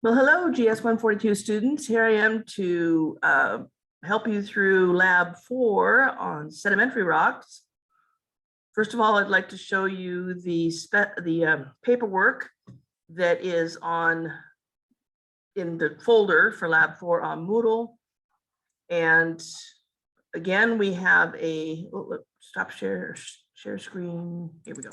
Well, hello, GS 142 students. Here I am to help you through Lab 4 on sedimentary rocks. First of all, I'd like to show you the paperwork that is in the folder for Lab 4 on Moodle. And again, we have stop share screen. Here we go.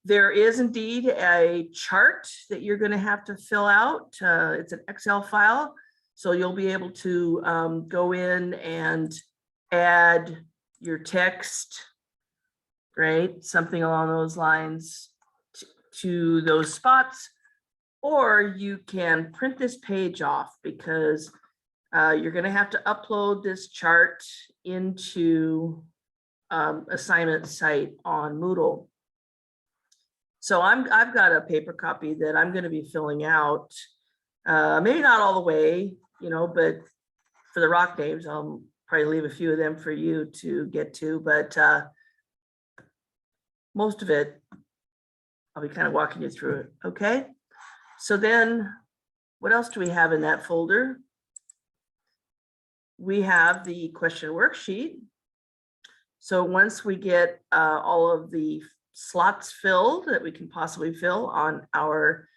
There is indeed a chart that you're going to have to fill out. It's an Excel file, so you'll be able to go in and add your text, right? Something along those lines to those spots, or you can print this page off because you're going to have to upload this chart into assignment site on Moodle. So I've got a paper copy that I'm going to be filling out, maybe not all the way, but for the rock names, I'll probably leave a few of them for you to get to, but most of it, I'll be kind of walking you through it. Okay. So then what else do we have in that folder? We have the question worksheet. So once we get all of the slots filled that we can possibly fill on our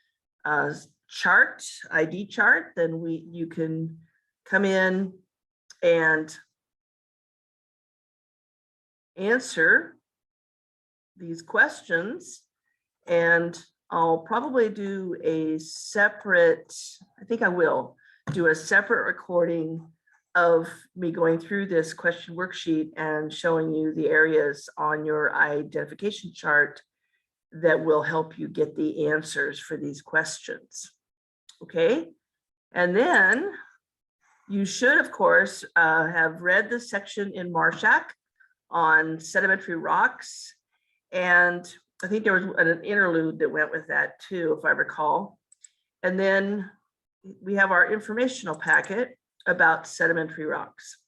chart, ID chart, then you can come in and answer these questions. And I'll probably do a separate, I think I will do a separate recording of me going through this question worksheet and showing you the areas on your identification chart that will help you get the answers for these questions. Okay, and then you should, of course, have read the section in Marshak on sedimentary rocks. And I think there was an interlude that went with that too, if I recall. And then we have our informational packet about sedimentary rocks.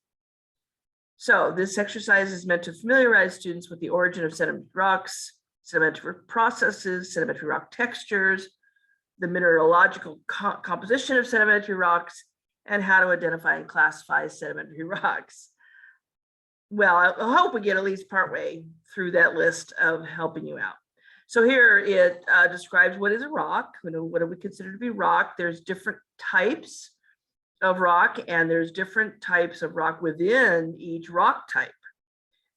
So this exercise is meant to familiarize students with the origin of sedimentary rocks, sedimentary processes, sedimentary rock textures, the mineralogical composition of sedimentary rocks, and how to identify and classify sedimentary rocks. Well, I hope we get at least partway through that list of helping you out. So here it describes what is a rock, what do we consider to be rock. There's different types of rock, and there's different types of rock within each rock type.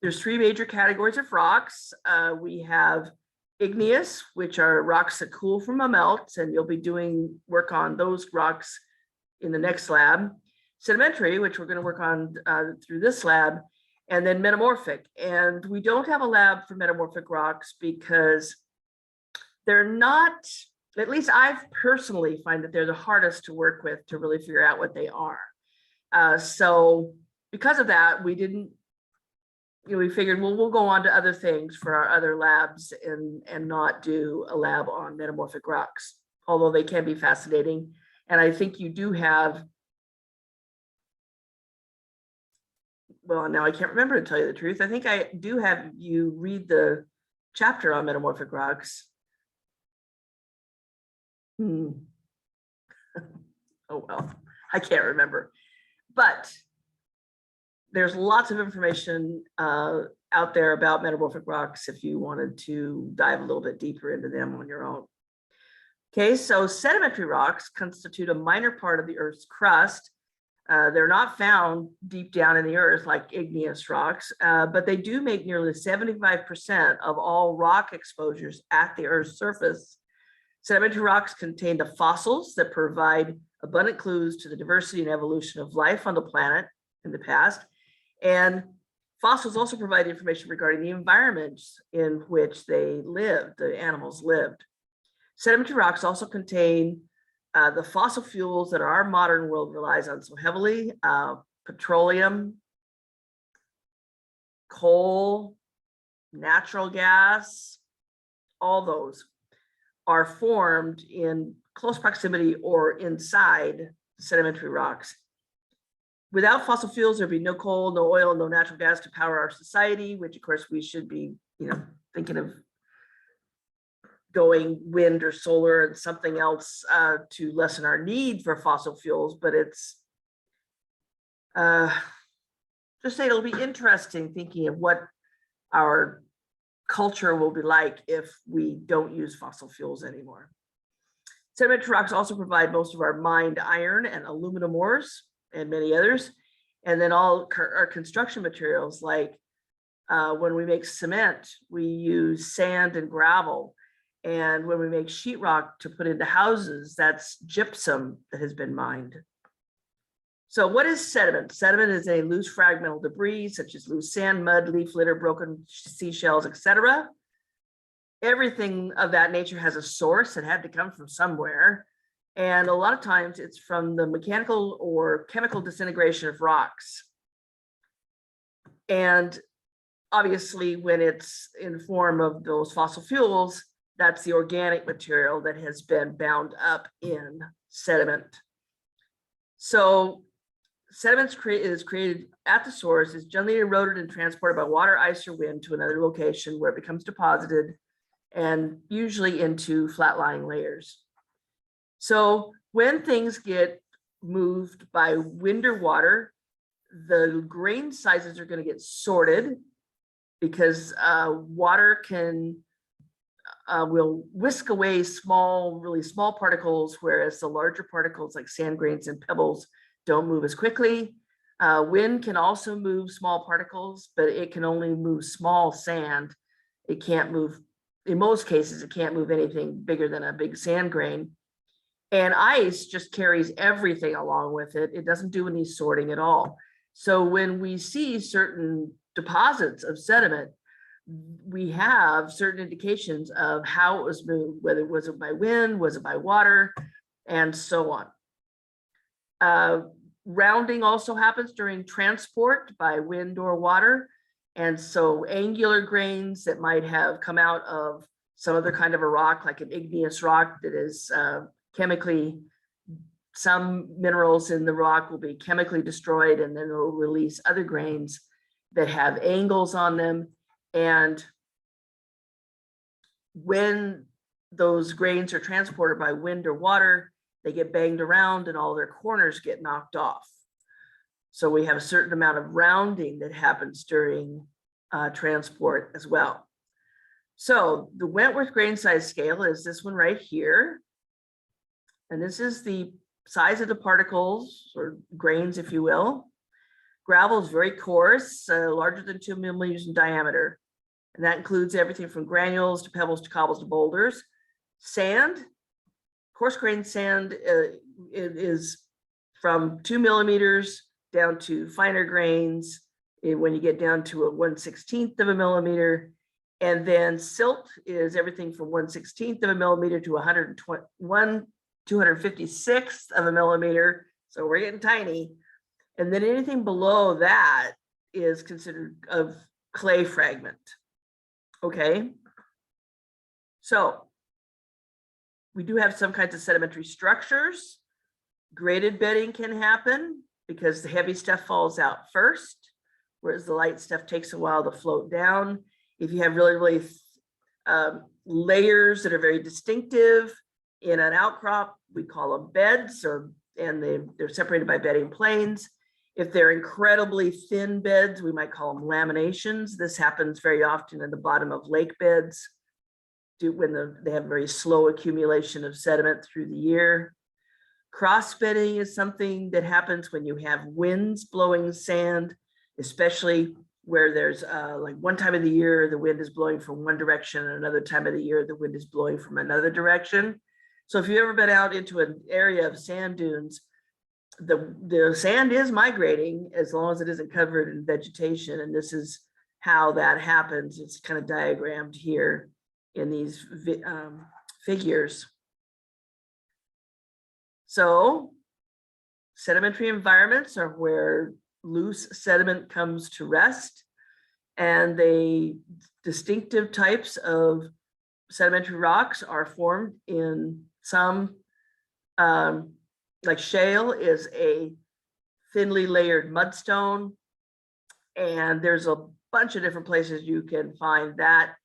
There's three major categories of rocks. We have igneous, which are rocks that cool from a melt, and you'll be doing work on those rocks in the next lab. Sedimentary, which we're going to work on through this lab, and then metamorphic. And we don't have a lab for metamorphic rocks because they're not, at least I've personally find that they're the hardest to work with to really figure out what they are. So because of that, we didn't, we figured, well, we'll go on to other things for our other labs and not do a lab on metamorphic rocks, although they can be fascinating. And I think you do have, well, now I can't remember, to tell you the truth. I think I do have you read the chapter on metamorphic rocks. Oh, well, I can't remember, but there's lots of information out there about metamorphic rocks if you wanted to dive a little bit deeper into them on your own. Okay, so sedimentary rocks constitute a minor part of the Earth's crust. They're not found deep down in the earth like igneous rocks, but they do make nearly 75% of all rock exposures at the Earth's surface. Sedimentary rocks contain the fossils that provide abundant clues to the diversity and evolution of life on the planet in the past. And fossils also provide information regarding the environments in which they lived, the animals lived. Sedimentary rocks also contain the fossil fuels that our modern world relies on so heavily: petroleum, coal, natural gas, all those are formed in close proximity or inside sedimentary rocks. Without fossil fuels, there'd be no coal, no oil, no natural gas to power our society, which of course we should be, thinking of going wind or solar and something else to lessen our need for fossil fuels, but it's just say it'll be interesting thinking of what our culture will be like if we don't use fossil fuels anymore. Sedimentary rocks also provide most of our mined iron and aluminum ores and many others. And then all our construction materials, like when we make cement, we use sand and gravel. And when we make sheetrock to put into houses, that's gypsum that has been mined. So what is sediment? Sediment is a loose fragmental debris, such as loose sand, mud, leaf litter, broken seashells, etc. Everything of that nature has a source. It had to come from somewhere. And a lot of times it's from the mechanical or chemical disintegration of rocks. And obviously, when it's in the form of those fossil fuels, that's the organic material that has been bound up in sediment. So sediment is created at the source, is generally eroded and transported by water, ice, or wind to another location where it becomes deposited, and usually into flat-lying layers. So when things get moved by wind or water, the grain sizes are going to get sorted because water will whisk away really small particles, whereas the larger particles like sand grains and pebbles don't move as quickly. Wind can also move small particles, but it can only move small sand. It can't move, in most cases, it can't move anything bigger than a big sand grain. And ice just carries everything along with it. It doesn't do any sorting at all. So when we see certain deposits of sediment, we have certain indications of how it was moved, whether it was by wind, was it by water, and so on. Rounding also happens during transport by wind or water. And so angular grains that might have come out of some other kind of a rock, like an igneous rock that is chemically, some minerals in the rock will be chemically destroyed, and then it will release other grains that have angles on them. And when those grains are transported by wind or water, they get banged around and all their corners get knocked off. So we have a certain amount of rounding that happens during transport as well. So the Wentworth grain size scale is this one right here. And this is the size of the particles, or grains, if you will. Gravel is very coarse, larger than 2 millimeters in diameter. And that includes everything from granules to pebbles to cobbles to boulders. Sand, coarse grain sand is from 2 millimeters down to finer grains when you get down to a 1/16 of a millimeter. And then silt is everything from 1/16 of a millimeter to 256th of a millimeter. So we're getting tiny. And then anything below that is considered a clay fragment. Okay. So we do have some kinds of sedimentary structures. Graded bedding can happen because the heavy stuff falls out first, whereas the light stuff takes a while to float down. If you have really layers that are very distinctive in an outcrop, we call them beds, and they're separated by bedding planes. If they're incredibly thin beds, we might call them laminations. This happens very often in the bottom of lake beds when they have very slow accumulation of sediment through the year. Cross bedding is something that happens when you have winds blowing sand, especially where there's like one time of the year, the wind is blowing from one direction, and another time of the year, the wind is blowing from another direction. So if you've ever been out into an area of sand dunes, the sand is migrating as long as it isn't covered in vegetation. And this is how that happens. It's kind of diagrammed here in these figures. So sedimentary environments are where loose sediment comes to rest, and the distinctive types of sedimentary rocks are formed in some, like shale is a thinly layered mudstone, and there's a bunch of different places you can find that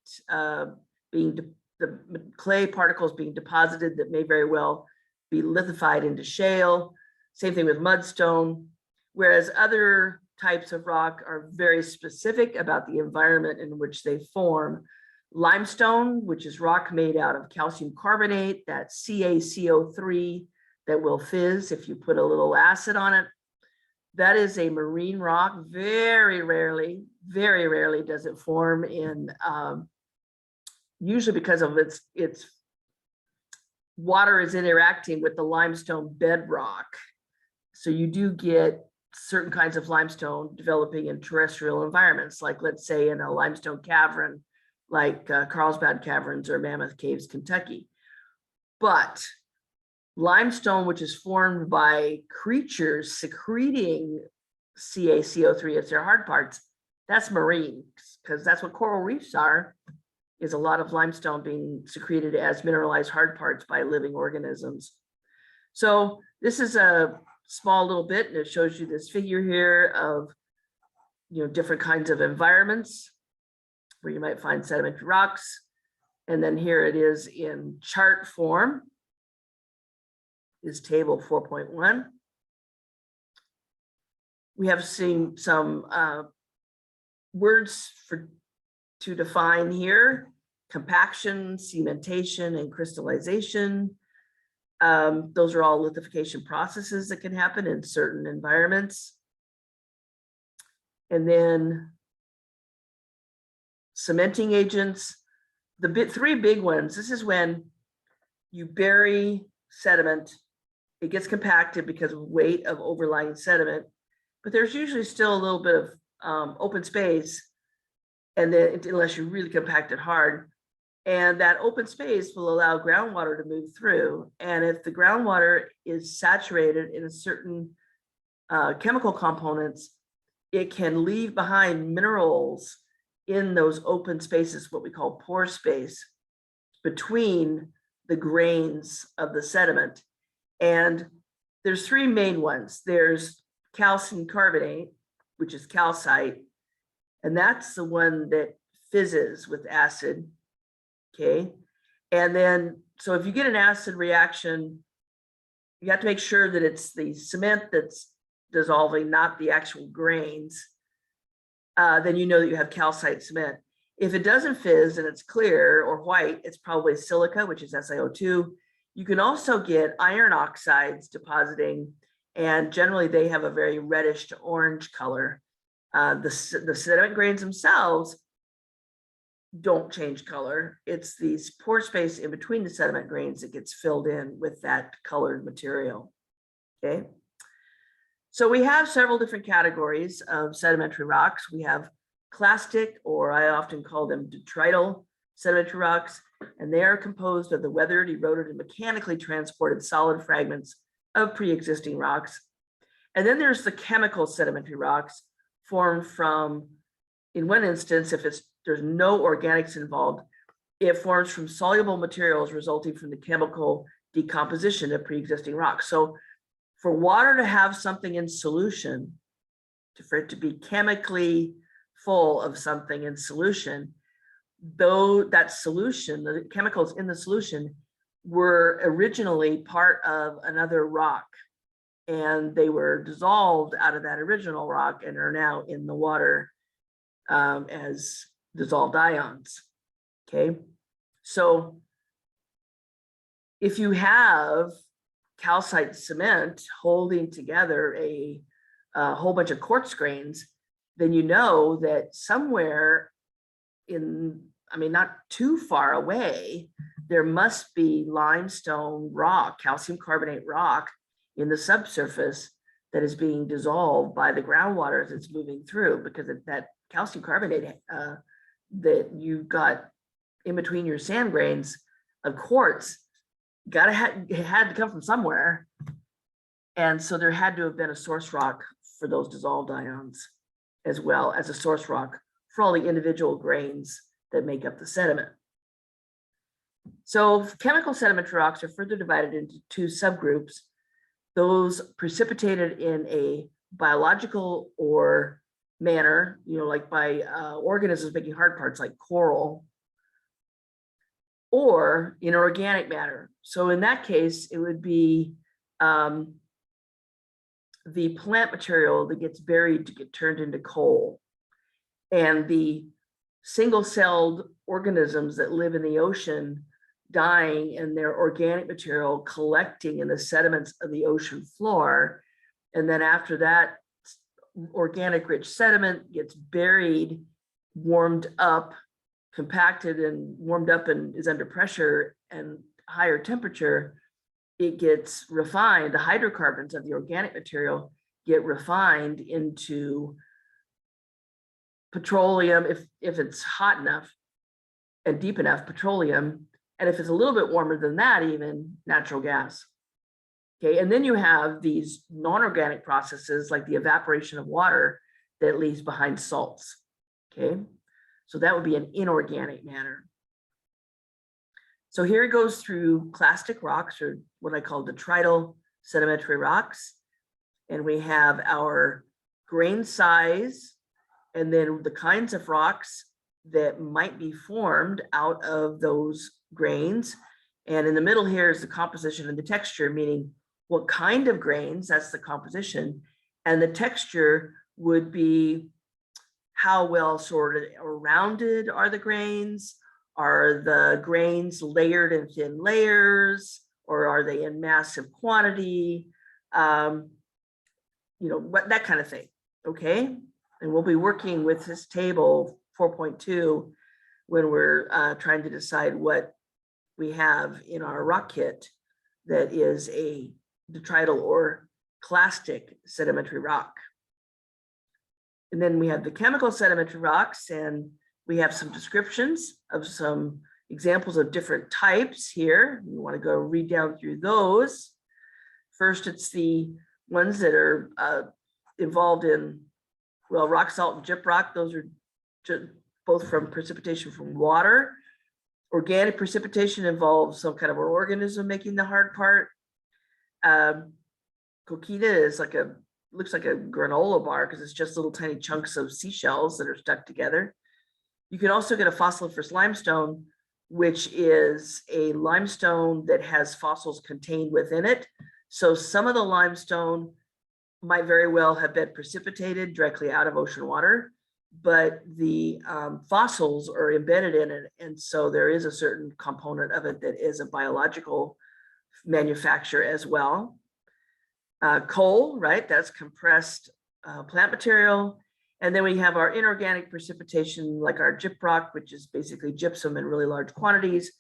being the clay particles being deposited that may very well be lithified into shale. Same thing with mudstone, whereas other types of rock are very specific about the environment in which they form. Limestone, which is rock made out of calcium carbonate, that's CaCO3 that will fizz if you put a little acid on it. That is a marine rock. Very rarely does it form in, usually because of its water is interacting with the limestone bedrock. So you do get certain kinds of limestone developing in terrestrial environments, like let's say in a limestone cavern, like Carlsbad Caverns or Mammoth Caves, Kentucky. But limestone, which is formed by creatures secreting CaCO3 as their hard parts, that's marine, because that's what coral reefs are, is a lot of limestone being secreted as mineralized hard parts by living organisms. So this is a small little bit, and it shows you this figure here of, different kinds of environments where you might find sedimentary rocks. And then here it is in chart form, is table 4.1. We have seen some words to define here: compaction, cementation, and crystallization. Those are all lithification processes that can happen in certain environments. And then cementing agents, the three big ones. This is when you bury sediment, it gets compacted because of weight of overlying sediment, but there's usually still a little bit of open space, and then unless you really compact it hard. And that open space will allow groundwater to move through. And if the groundwater is saturated in a certain chemical components, it can leave behind minerals in those open spaces, what we call pore space, between the grains of the sediment. And there's three main ones. There's calcium carbonate, which is calcite, and that's the one that fizzes with acid. Okay, and then, so if you get an acid reaction, you have to make sure that it's the cement that's dissolving, not the actual grains. Then you know that you have calcite cement. If it doesn't fizz and it's clear or white, it's probably silica, which is SiO2. You can also get iron oxides depositing, and generally they have a very reddish to orange color. The sediment grains themselves don't change color. It's these pore space in between the sediment grains that gets filled in with that colored material. Okay, so we have several different categories of sedimentary rocks. We have clastic, or I often call them detrital sedimentary rocks, and they are composed of the weathered, eroded, and mechanically transported solid fragments of pre-existing rocks. And then there's the chemical sedimentary rocks, formed from, in one instance, if there's no organics involved, it forms from soluble materials resulting from the chemical decomposition of pre-existing rocks. So for water to have something in solution, for it to be chemically full of something in solution, though that solution, the chemicals in the solution, were originally part of another rock, and they were dissolved out of that original rock and are now in the water as dissolved ions. Okay, so if you have calcite cement holding together a whole bunch of quartz grains, then you know that somewhere in, not too far away, there must be limestone rock, calcium carbonate rock in the subsurface that is being dissolved by the groundwater as it's moving through, because that calcium carbonate that you got in between your sand grains of quartz it had to come from somewhere. And so there had to have been a source rock for those dissolved ions, as well as a source rock for all the individual grains that make up the sediment. So chemical sedimentary rocks are further divided into two subgroups: those precipitated in a biological or manner, like by organisms making hard parts like coral, or inorganic matter. So in that case, it would be the plant material that gets buried to get turned into coal, and the single-celled organisms that live in the ocean dying and their organic material collecting in the sediments of the ocean floor. And then after that, organic rich sediment gets buried, warmed up, compacted and warmed up and is under pressure and higher temperature. It gets refined. The hydrocarbons of the organic material get refined into petroleum, if it's hot enough and deep enough, petroleum. And if it's a little bit warmer than that, even natural gas. Okay, and then you have these non-organic processes like the evaporation of water that leaves behind salts. Okay, so that would be an inorganic matter. So here it goes through clastic rocks, or what I call detrital sedimentary rocks. And we have our grain size, and then the kinds of rocks that might be formed out of those grains. And in the middle here is the composition and the texture, meaning what kind of grains, that's the composition. And the texture would be how well sorted or rounded are the grains? Are the grains layered in thin layers, or are they in massive quantity? What, that kind of thing, okay? And we'll be working with this table 4.2 when we're trying to decide what we have in our rock kit that is a detrital or clastic sedimentary rock. And then we have the chemical sedimentary rocks, and we have some descriptions of some examples of different types here. You want to go read down through those. First, it's the ones that are involved in, well, rock salt and gyprock. Those are both from precipitation from water. Organic precipitation involves some kind of an organism making the hard part. Coquina is looks like a granola bar because it's just little tiny chunks of seashells that are stuck together. You can also get a fossiliferous limestone, which is a limestone that has fossils contained within it. So some of the limestone might very well have been precipitated directly out of ocean water, but the fossils are embedded in it. And so there is a certain component of it that is a biological manufacture as well. Coal, right? That's compressed plant material. And then we have our inorganic precipitation, like our gyprock, which is basically gypsum in really large quantities.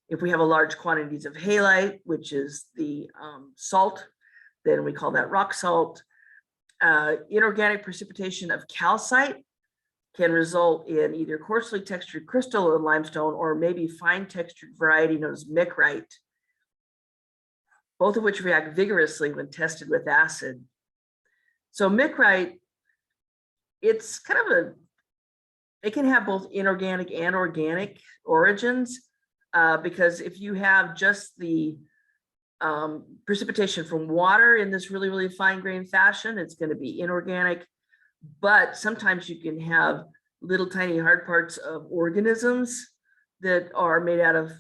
If we have a large quantities of halite, which is the salt, then we call that rock salt. Inorganic precipitation of calcite can result in either coarsely textured crystal in limestone, or maybe fine textured variety known as micrite, both of which react vigorously when tested with acid. So micrite, it's kind of it can have both inorganic and organic origins, because if you have just the precipitation from water in this really, really fine grained fashion, it's going to be inorganic. But sometimes you can have little tiny hard parts of organisms that are made out of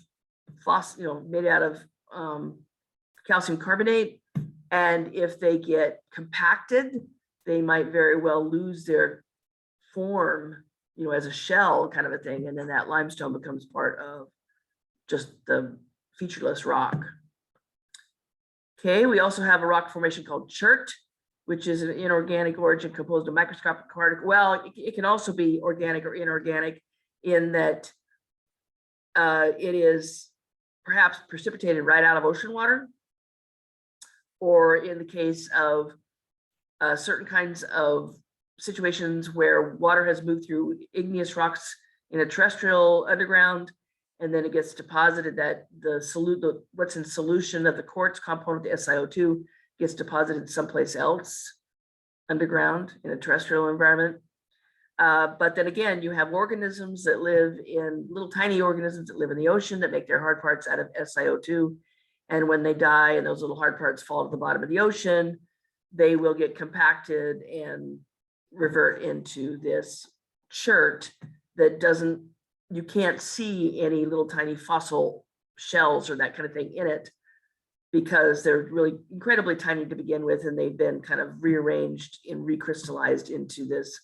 calcium carbonate. And if they get compacted, they might very well lose their form, as a shell kind of a thing. And then that limestone becomes part of just the featureless rock. Okay, we also have a rock formation called Chert, which is an inorganic origin composed of microscopic particles. Well, it can also be organic or inorganic in that it is perhaps precipitated right out of ocean water, or in the case of certain kinds of situations where water has moved through igneous rocks in a terrestrial underground, and then it gets deposited, that what's in solution of the quartz component, the SiO2, gets deposited someplace else underground in a terrestrial environment. But then again, you have organisms that live in, little tiny organisms that live in the ocean that make their hard parts out of SiO2. And when they die and those little hard parts fall to the bottom of the ocean, they will get compacted and revert into this chert that doesn't you can't see any little tiny fossil shells or that kind of thing in it, because they're really incredibly tiny to begin with, and they've been kind of rearranged and recrystallized into this,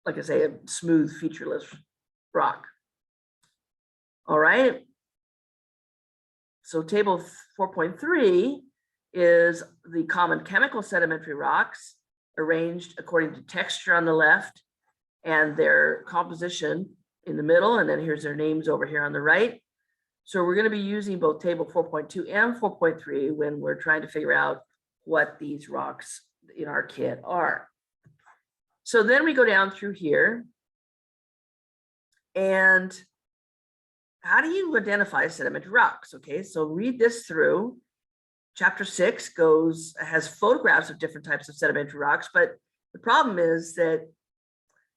like I say, a smooth, featureless rock. All right. So table 4.3 is the common chemical sedimentary rocks arranged according to texture on the left and their composition in the middle. And then here's their names over here on the right. So we're going to be using both table 4.2 and 4.3 when we're trying to figure out what these rocks in our kit are. So then we go down through here. And how do you identify sedimentary rocks? Okay, so read this through. Chapter 6 has photographs of different types of sedimentary rocks, but the problem is that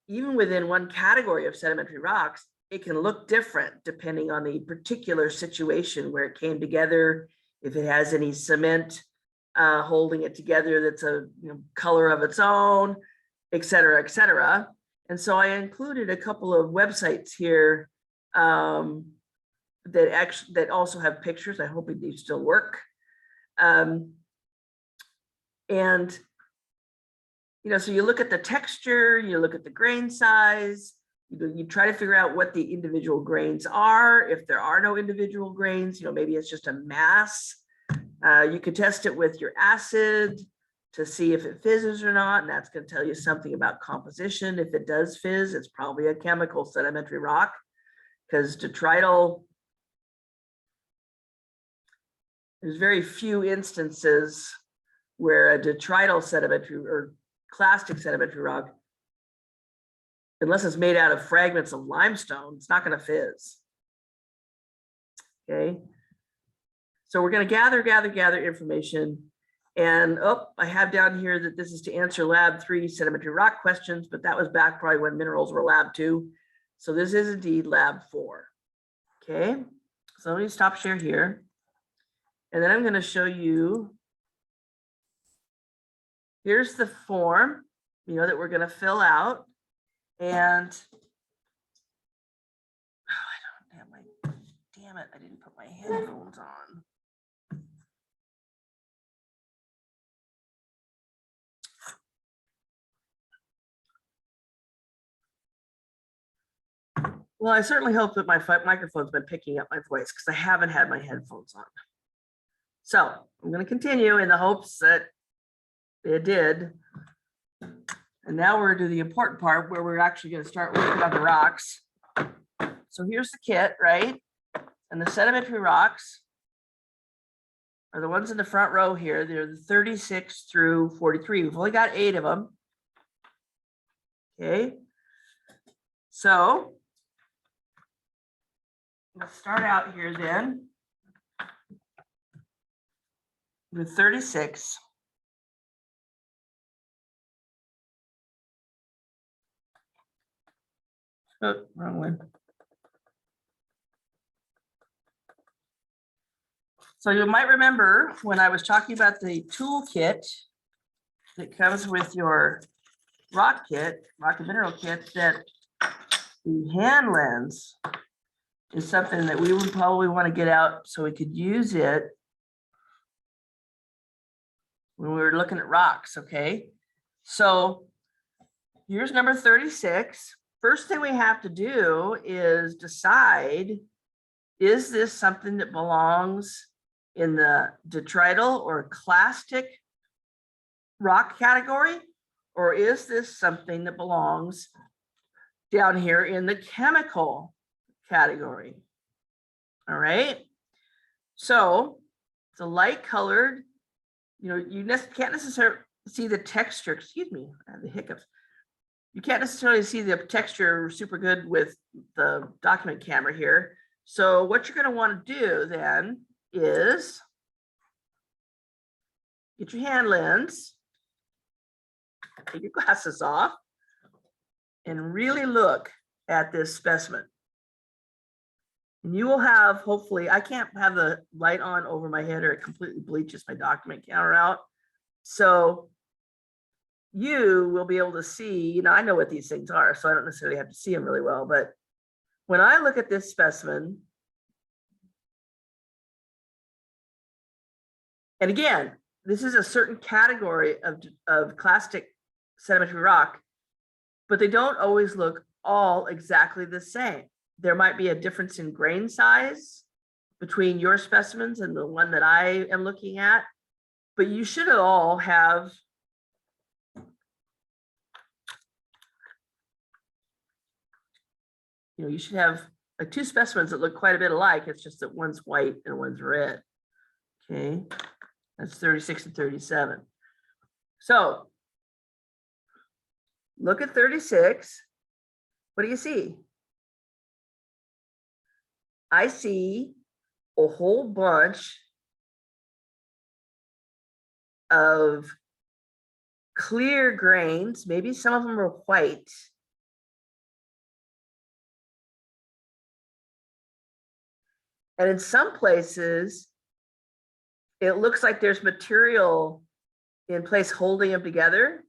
even within one category of sedimentary rocks, it can look different depending on the particular situation where it came together, if it has any cement holding it together that's a color of its own, et cetera, et cetera. And so I included a couple of websites here that also have pictures. I hope they still work. And so you look at the texture, you look at the grain size, you try to figure out what the individual grains are. If there are no individual grains, maybe it's just a mass. You could test it with your acid to see if it fizzes or not, and that's going to tell you something about composition. If it does fizz, it's probably a chemical sedimentary rock, because detrital, there's very few instances where a detrital sedimentary or clastic sedimentary rock, unless it's made out of fragments of limestone, it's not going to fizz. Okay, so we're going to gather information. And I have down here that this is to answer lab 3 sedimentary rock questions, but that was back probably when minerals were lab 2. So this is indeed lab 4. Okay, so let me stop share here. And then I'm going to show you, here's the form, that we're going to fill out. And I don't have my, damn it, I didn't put my headphones on. Well, I certainly hope that my microphone's been picking up my voice, because I haven't had my headphones on. So I'm going to continue in the hopes that it did. And now we're to the important part where we're actually going to start working on the rocks. So here's the kit, right? And the sedimentary rocks are the ones in the front row here. They're the 36 through 43. We've only got 8 of them. Okay. So let's start out here then with 36. Oh, wrong one. So you might remember when I was talking about the toolkit that comes with your rock kit, rock and mineral kit, that the hand lens is something that we would probably want to get out so we could use it when we were looking at rocks. Okay, so here's number 36. First thing we have to do is decide, is this something that belongs in the detrital or clastic rock category, or is this something that belongs down here in the chemical category? All right, so the light colored, you can't necessarily see the texture. Excuse me, I have the hiccups. You can't necessarily see the texture super good with the document camera here. So what you're going to want to do then is get your hand lens, take your glasses off, and really look at this specimen. And you will have, hopefully, I can't have the light on over my head or it completely bleaches my document counter out. So you will be able to see, I know what these things are, so I don't necessarily have to see them really well, but when I look at this specimen, and again, this is a certain category of clastic sedimentary rock, but they don't always look all exactly the same. There might be a difference in grain size between your specimens and the one that I am looking at, but you should all have you should have like two specimens that look quite a bit alike. It's just that one's white and one's red. Okay, that's 36 and 37. So look at 36. What do you see? I see a whole bunch of clear grains. Maybe some of them are white. And in some places, it looks like there's material in place holding them together.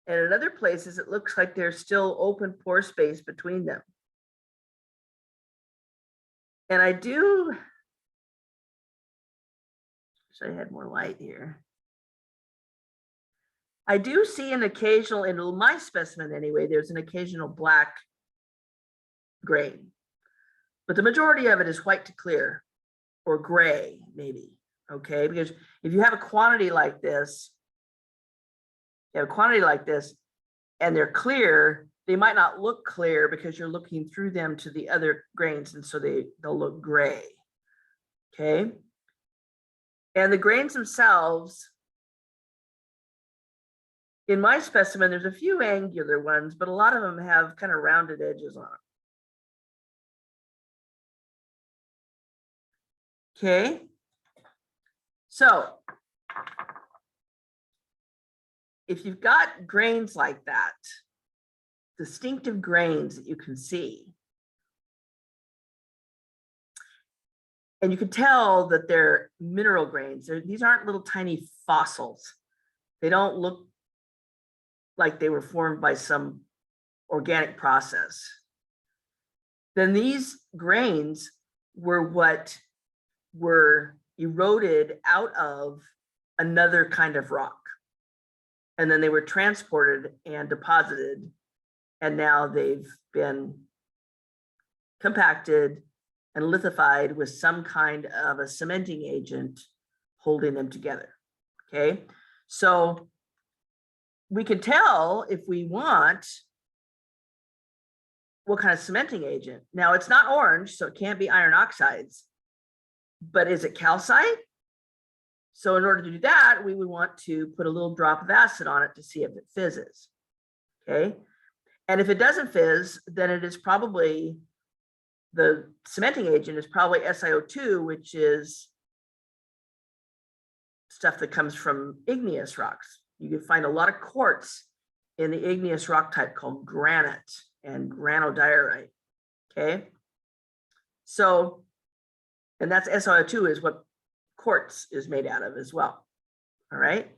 And in other places, it looks like there's still open pore space between them. And I do, wish I had more light here. I do see an occasional, in my specimen anyway, there's an occasional black grain. But the majority of it is white to clear or gray, maybe. Okay, because if you have a quantity like this, and they're clear, they might not look clear because you're looking through them to the other grains, and so they'll look gray. Okay, and the grains themselves, in my specimen, there's a few angular ones, but a lot of them have kind of rounded edges on them. Okay, so if you've got grains like that, distinctive grains that you can see, and you can tell that they're mineral grains. These aren't little tiny fossils. They don't look like they were formed by some organic process. Then these grains were what were eroded out of another kind of rock. And then they were transported and deposited, and now they've been compacted and lithified with some kind of a cementing agent holding them together. Okay, so we can tell if we want what kind of cementing agent. Now it's not orange, so it can't be iron oxides, but is it calcite? So in order to do that, we would want to put a little drop of acid on it to see if it fizzes. Okay, and if it doesn't fizz, then it is probably, the cementing agent is probably SiO2, which is stuff that comes from igneous rocks. You can find a lot of quartz in the igneous rock type called granite and granodiorite. Okay, so, and that's SiO2 is what quartz is made out of as well. All right,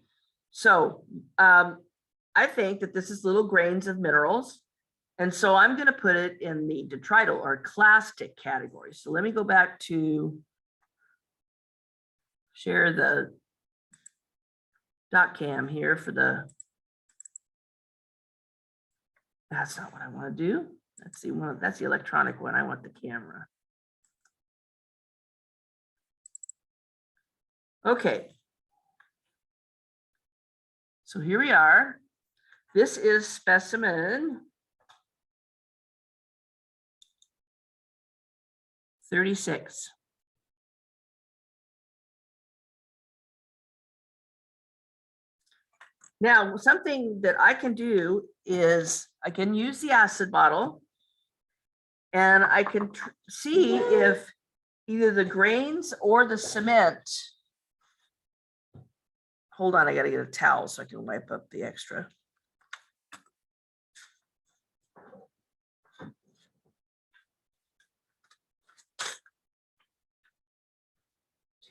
so I think that this is little grains of minerals, and so I'm going to put it in the detrital or clastic category. So let me go back to share the dot cam here for the, that's not what I want to do. That's the one, that's the electronic one. I want the camera. Okay, so here we are. This is specimen 36. Now, something that I can do is I can use the acid bottle, and I can see if either the grains or the cement, hold on, I got to get a towel so I can wipe up the extra.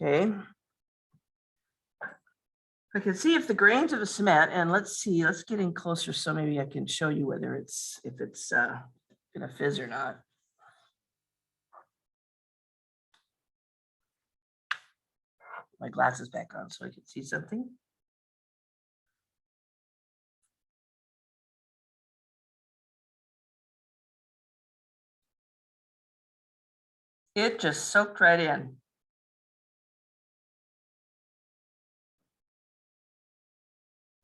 Okay. I can see if the grains of the cement, and let's see, let's get in closer so maybe I can show you whether it's, if it's gonna fizz or not. my glasses back on so I can see something. It just soaked right in.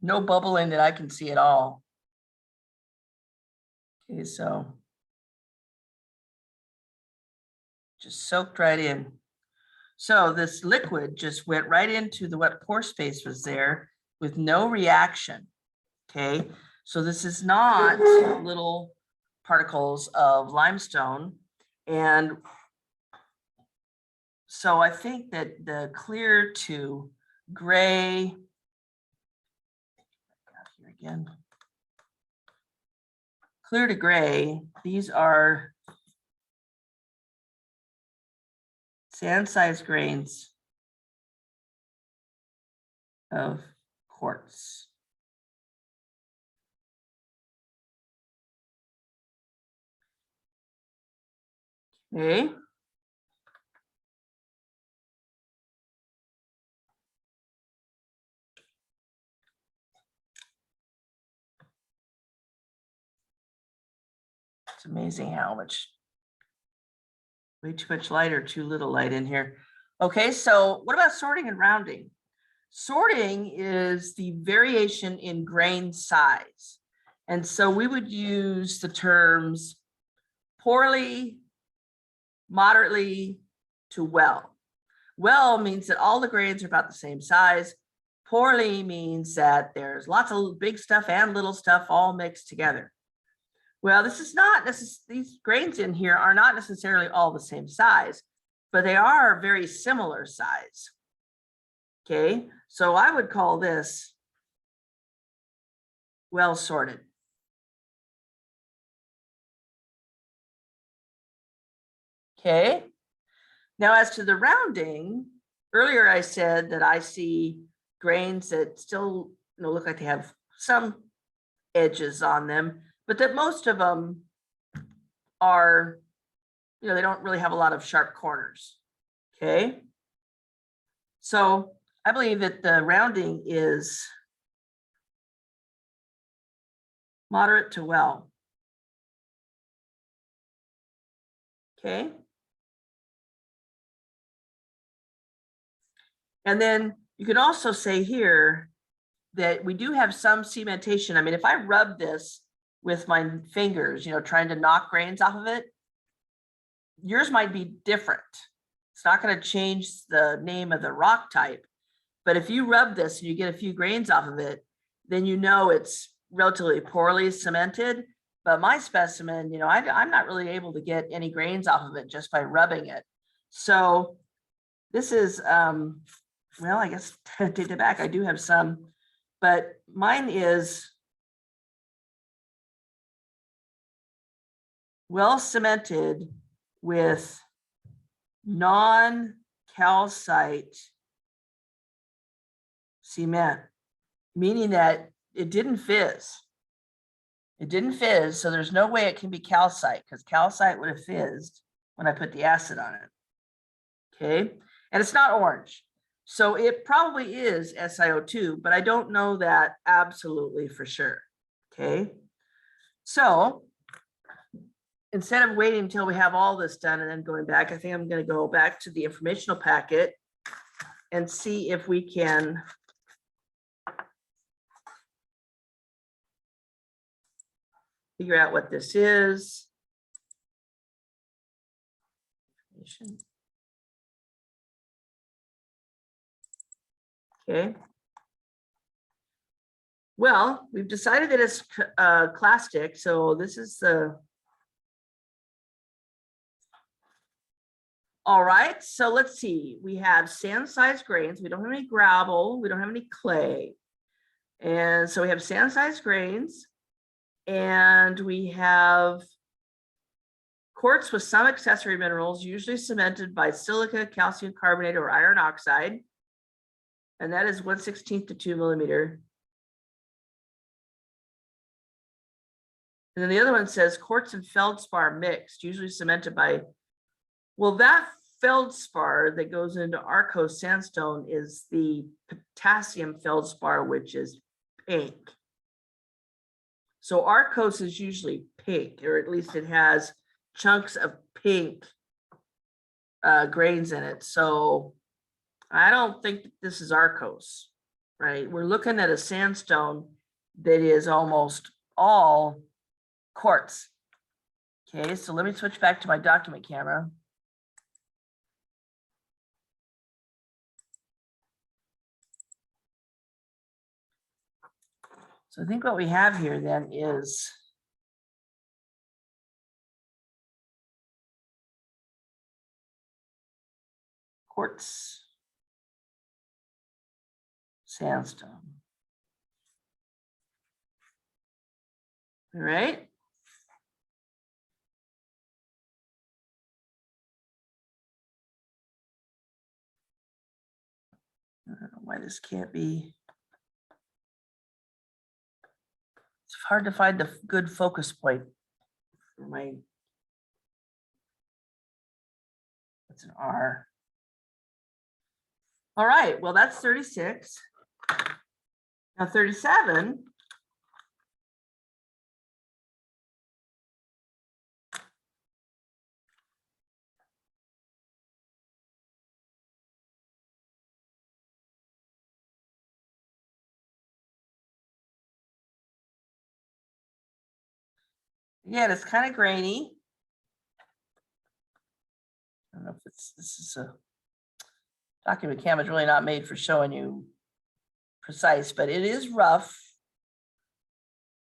No bubbling that I can see at all. Okay, so just soaked right in. So this liquid just went right into the what pore space was there with no reaction. Okay, so this is not little particles of limestone. And so I think that the clear to gray, here again, clear to gray, these are sand-sized grains of quartz. Okay. It's amazing how much, way too much light or too little light in here. Okay, so what about sorting and rounding? Sorting is the variation in grain size. And so we would use the terms poorly, moderately to well. Well means that all the grains are about the same size. Poorly means that there's lots of big stuff and little stuff all mixed together. Well, this is not necessarily, these grains in here are not necessarily all the same size, but they are very similar size. Okay, so I would call this well sorted. Okay, now as to the rounding, earlier I said that I see grains that still look like they have some edges on them, but that most of them are, they don't really have a lot of sharp corners. Okay, so I believe that the rounding is moderate to well. Okay. And then you can also say here that we do have some cementation. I mean, if I rub this with my fingers, trying to knock grains off of it, yours might be different. It's not going to change the name of the rock type. But if you rub this and you get a few grains off of it, then it's relatively poorly cemented. But my specimen, I'm not really able to get any grains off of it just by rubbing it. So this is, well, I guess take it back. I do have some, but mine is well cemented with non-calcite cement, meaning that it didn't fizz. It didn't fizz, so there's no way it can be calcite, because calcite would have fizzed when I put the acid on it. Okay, and it's not orange. So it probably is SiO2, but I don't know that absolutely for sure. Okay, so instead of waiting until we have all this done and then going back, I think I'm going to go back to the informational packet and see if we can figure out what this is. Okay. Well, we've decided that it's clastic, so this is the. All right, so let's see. We have sand-sized grains. We don't have any gravel. We don't have any clay. And so we have sand-sized grains. And we have quartz with some accessory minerals, usually cemented by silica, calcium carbonate, or iron oxide. And that is 1/16 to 2 millimeter. And then the other one says quartz and feldspar mixed, usually cemented by, well, that feldspar that goes into Arcos sandstone is the potassium feldspar, which is pink. So Arcos is usually pink, or at least it has chunks of pink grains in it. So I don't think this is Arcos, right? We're looking at a sandstone that is almost all quartz. Okay, so let me switch back to my document camera. So I think what we have here then is quartz sandstone. All right. I don't know why this can't be. It's hard to find the good focus point for my. That's an R. All right, well, that's 36. Now 37. Yeah, it's kind of grainy. I don't know if this is a document camera is really not made for showing you precise, but it is rough.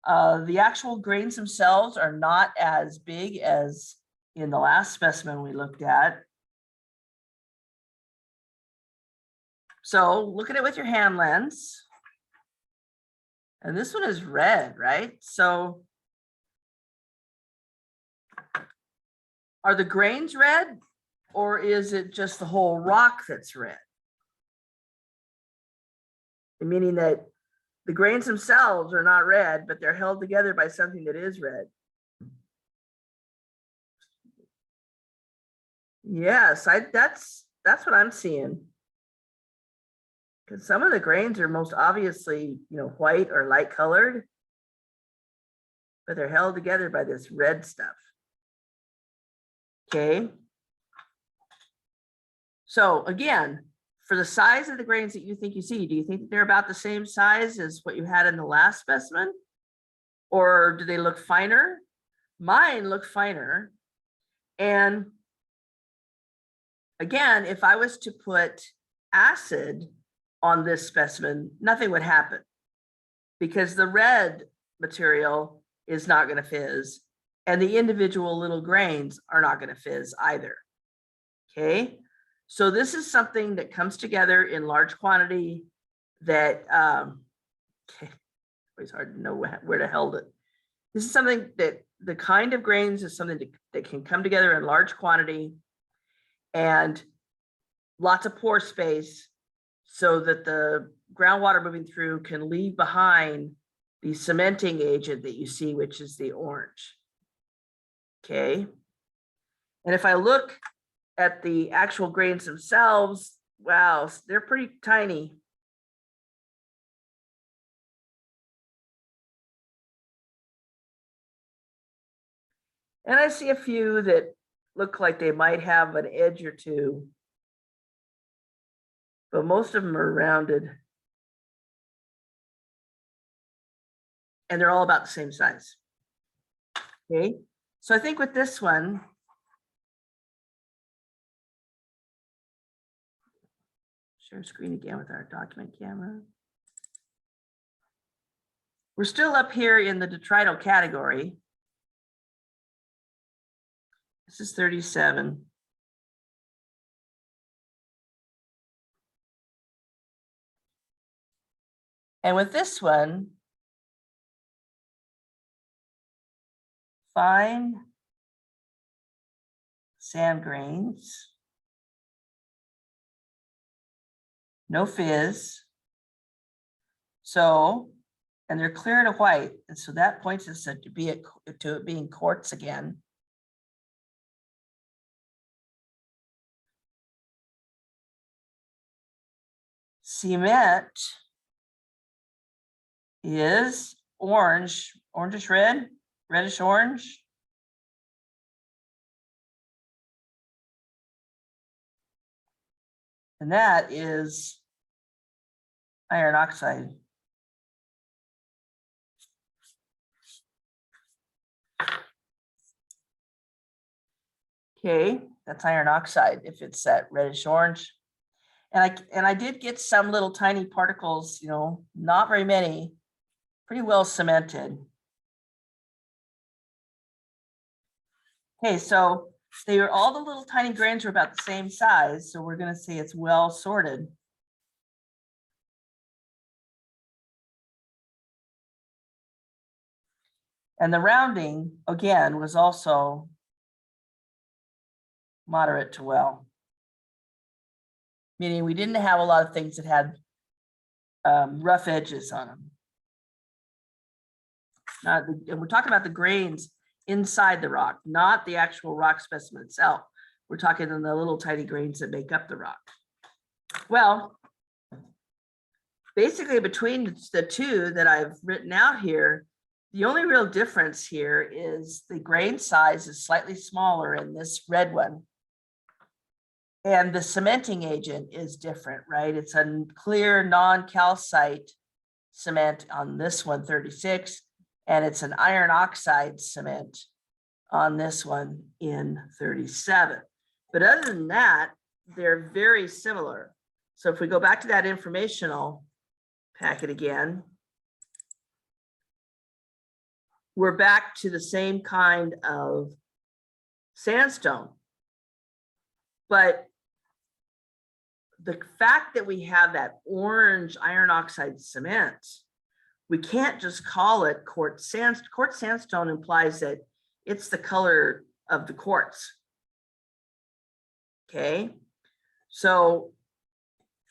The actual grains themselves are not as big as in the last specimen we looked at. So look at it with your hand lens. And this one is red, right? So are the grains red, or is it just the whole rock that's red? Meaning that the grains themselves are not red, but they're held together by something that is red. Yes, that's what I'm seeing. Because some of the grains are most obviously, white or light colored, but they're held together by this red stuff. Okay. So again, for the size of the grains that you think you see, do you think they're about the same size as what you had in the last specimen? Or do they look finer? Mine look finer. And again, if I was to put acid on this specimen, nothing would happen because the red material is not going to fizz and the individual little grains are not going to fizz either. Okay. So this is something that comes together in large quantity that, it's hard to know where to hold it. This is something that the kind of grains is something that can come together in large quantity and lots of pore space so that the groundwater moving through can leave behind the cementing agent that you see, which is the orange. Okay. And if I look at the actual grains themselves, wow, they're pretty tiny. And I see a few that look like they might have an edge or two, but most of them are rounded. And they're all about the same size. Okay, so I think with this one, share screen again with our document camera. We're still up here in the detrital category. This is 37. And with this one, fine sand grains, no fizz. So, and they're clear to white. And so that points us to it being quartz again. cement is orange, orangish red, reddish orange. And that is iron oxide. Okay, that's iron oxide if it's that reddish orange. And I did get some little tiny particles, you know, not very many, pretty well cemented. Okay, so they are all the little tiny grains are about the same size, so we're going to say it's well sorted. And the rounding, again, was also moderate to well. Meaning we didn't have a lot of things that had rough edges on them. And we're talking about the grains inside the rock, not the actual rock specimen itself. We're talking in the little tiny grains that make up the rock. Well, basically between the two that I've written out here, the only real difference here is the grain size is slightly smaller in this red one. And the cementing agent is different, right? It's a clear non-calcite cement on this one, 36, and it's an iron oxide cement on this one in 37. But other than that, they're very similar. So if we go back to that informational packet again, we're back to the same kind of sandstone. But the fact that we have that orange iron oxide cement, we can't just call it quartz sandstone. Quartz sandstone implies that it's the color of the quartz. Okay, so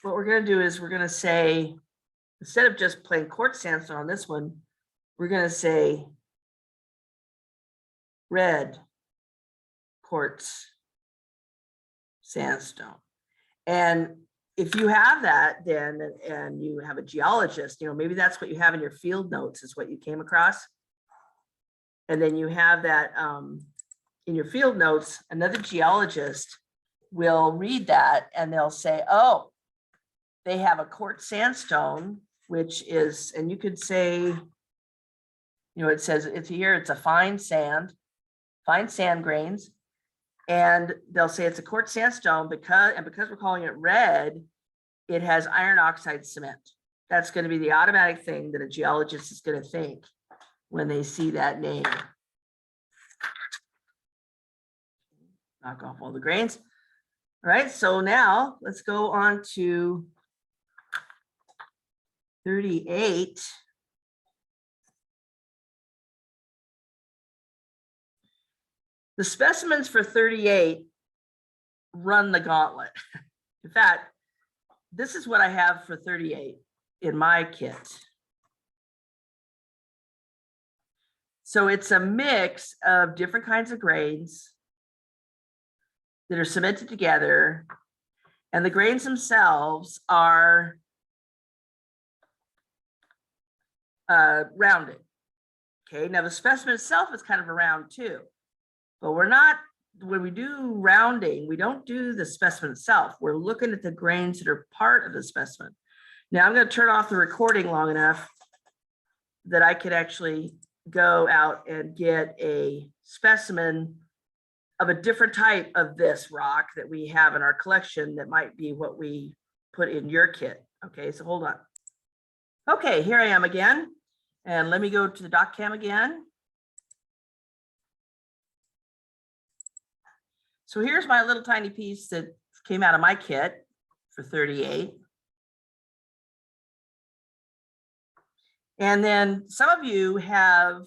what we're going to do is we're going to say, instead of just plain quartz sandstone on this one, we're going to say red quartz sandstone. And if you have that, then, and you have a geologist, you know, maybe that's what you have in your field notes is what you came across. And then you have that in your field notes, another geologist will read that and they'll say, oh, they have a quartz sandstone, which is, and you could say, you know, it says it's here, it's a fine sand grains. And they'll say it's a quartz sandstone because we're calling it red, it has iron oxide cement. That's going to be the automatic thing that a geologist is going to think when they see that name. Knock off all the grains. All right, so now let's go on to 38. The specimens for 38 run the gauntlet. In fact, this is what I have for 38 in my kit. So it's a mix of different kinds of grains that are cemented together, and the grains themselves are rounded. Okay, now the specimen itself is kind of a round too. But we're not, when we do rounding, we don't do the specimen itself. We're looking at the grains that are part of the specimen. Now I'm going to turn off the recording long enough that I could actually go out and get a specimen of a different type of this rock that we have in our collection that might be what we put in your kit. Okay, so hold on. Okay, here I am again. And let me go to the doc cam again. So here's my little tiny piece that came out of my kit for 38. And then some of you have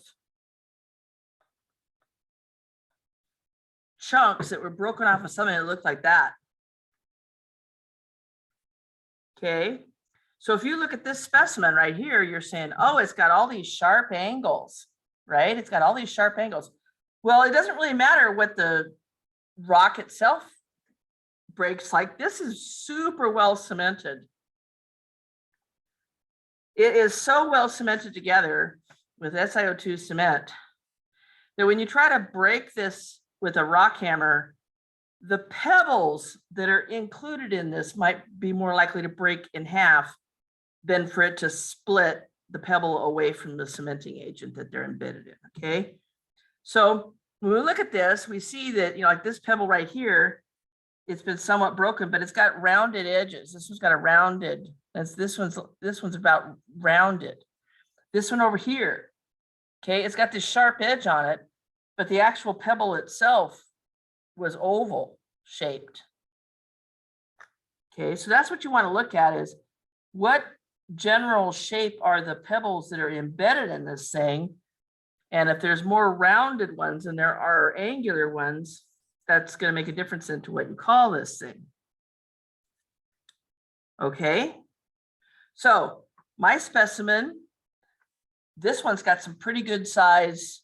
chunks that were broken off of something that looked like that. Okay, so if you look at this specimen right here, you're saying, oh, it's got all these sharp angles, right? It's got all these sharp angles. Well, it doesn't really matter what the rock itself breaks like. This is super well cemented. It is so well cemented together with SiO2 cement that when you try to break this with a rock hammer, the pebbles that are included in this might be more likely to break in half than for it to split the pebble away from the cementing agent that they're embedded in, okay? So when we look at this, we see that, like this pebble right here, it's been somewhat broken, but it's got rounded edges. This one's got a rounded, this one's about rounded. This one over here, okay, it's got this sharp edge on it, but the actual pebble itself was oval shaped. Okay, so that's what you want to look at, is what general shape are the pebbles that are embedded in this thing. And if there's more rounded ones than there are angular ones, that's going to make a difference into what you call this thing. Okay, so my specimen, this one's got some pretty good size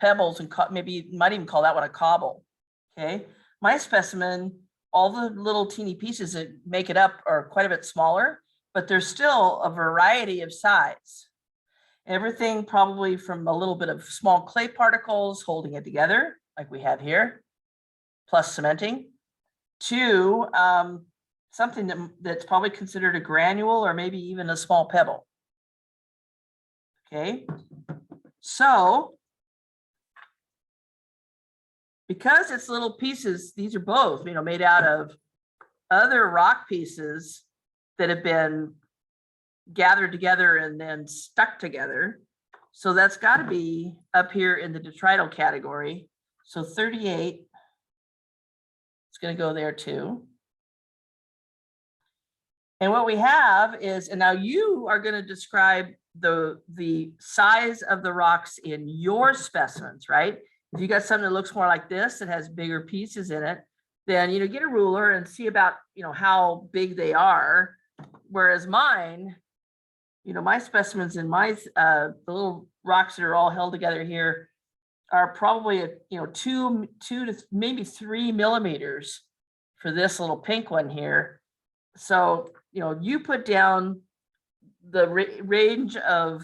pebbles, and maybe you might even call that one a cobble. Okay, my specimen, all the little teeny pieces that make it up are quite a bit smaller, but there's still a variety of size. Everything probably from a little bit of small clay particles holding it together, like we have here, plus cementing, to something that's probably considered a granule or maybe even a small pebble. Okay, so because it's little pieces, these are both, made out of other rock pieces that have been gathered together and then stuck together. So that's got to be up here in the detrital category. So 38, it's going to go there too. And what we have is, and now you are going to describe the size of the rocks in your specimens, right? If you got something that looks more like this, that has bigger pieces in it, then, get a ruler and see about, how big they are. Whereas mine, my specimens in my, the little rocks that are all held together here are probably, 2 to maybe 3 millimeters for this little pink one here. So, you put down the range of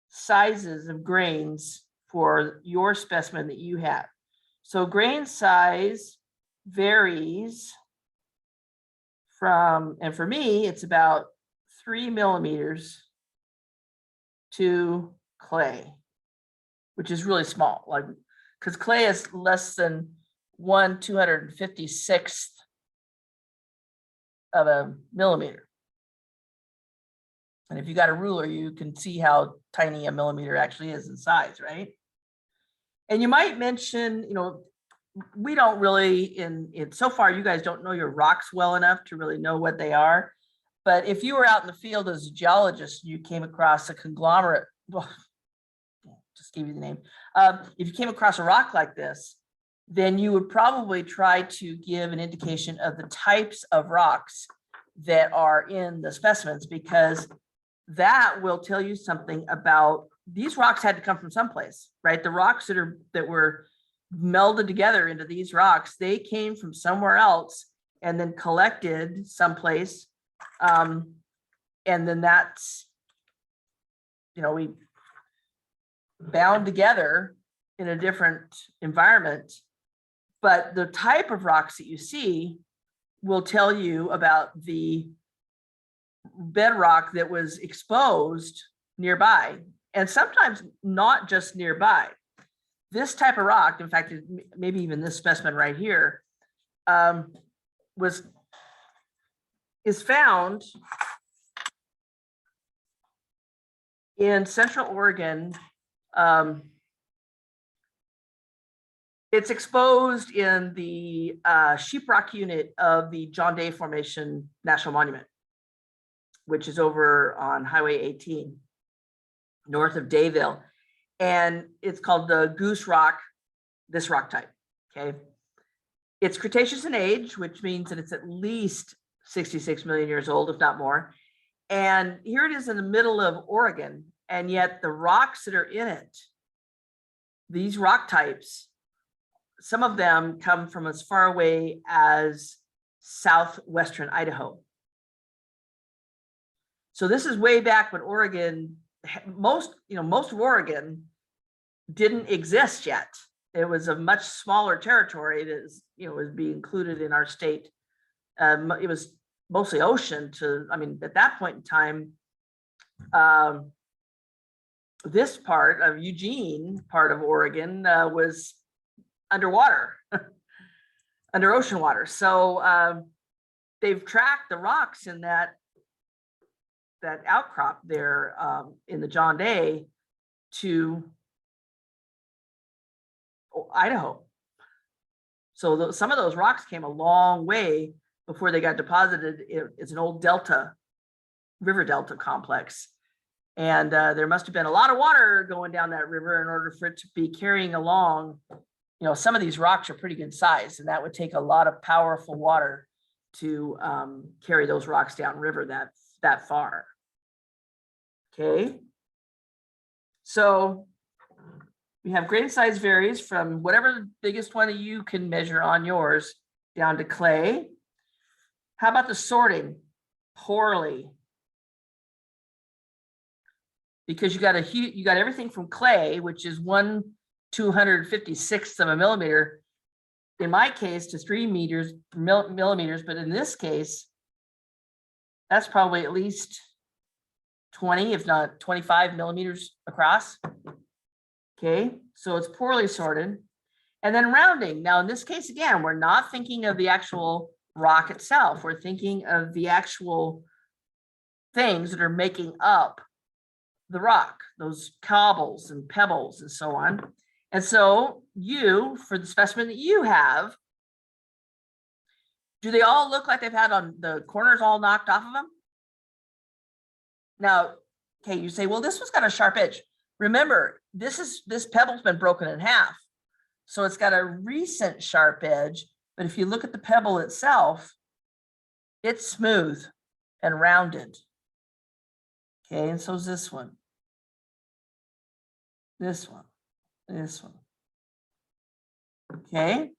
sizes of grains for your specimen that you have. So grain size varies from, and for me, it's about 3 millimeters to clay, which is really small, like, because clay is less than 1/256th of a millimeter. And if you got a ruler, you can see how tiny a millimeter actually is in size, right? And you might mention, we don't really, in so far, you guys don't know your rocks well enough to really know what they are. But if you were out in the field as a geologist, you came across a conglomerate, well, just give you the name. If you came across a rock like this, then you would probably try to give an indication of the types of rocks that are in the specimens, because that will tell you something about, these rocks had to come from someplace, right? The rocks that were melded together into these rocks, they came from somewhere else and then collected someplace. And then that's, we bound together in a different environment. But the type of rocks that you see will tell you about the bedrock that was exposed nearby, and sometimes not just nearby. This type of rock, in fact, maybe even this specimen right here, is found in Central Oregon. It's exposed in the sheetrock unit of the John Day Formation National Monument, which is over on Highway 18, north of Dayville. And it's called the Goose Rock, this rock type, okay? It's Cretaceous in age, which means that it's at least 66 million years old, if not more. And here it is in the middle of Oregon, and yet the rocks that are in it, these rock types, some of them come from as far away as southwestern Idaho. So this is way back when Oregon, most of Oregon didn't exist yet. It was a much smaller territory that is, would be included in our state. It was mostly ocean at that point in time, this part of Eugene, part of Oregon, was underwater, under ocean water. So they've tracked the rocks in that outcrop there in the John Day to Idaho. So some of those rocks came a long way before they got deposited. It's an old river delta complex. And there must have been a lot of water going down that river in order for it to be carrying along. Some of these rocks are pretty good size, and that would take a lot of powerful water to carry those rocks down river that far. Okay. So we have grain size varies from whatever the biggest one that you can measure on yours down to clay. How about the sorting? Poorly. Because you got everything from clay, which is 1/256th of a millimeter, in my case, to 3 millimeters, but in this case, that's probably at least 20, if not 25 millimeters across. Okay, so it's poorly sorted. And then rounding. Now, in this case, again, we're not thinking of the actual rock itself. We're thinking of the actual things that are making up the rock, those cobbles and pebbles and so on. And so for the specimen that you have, do they all look like they've had on the corners all knocked off of them? Now, okay, you say, well, this one's got a sharp edge. Remember, this pebble's been broken in half. So it's got a recent sharp edge, but if you look at the pebble itself, it's smooth and rounded. Okay, and so is this one. This one. Okay,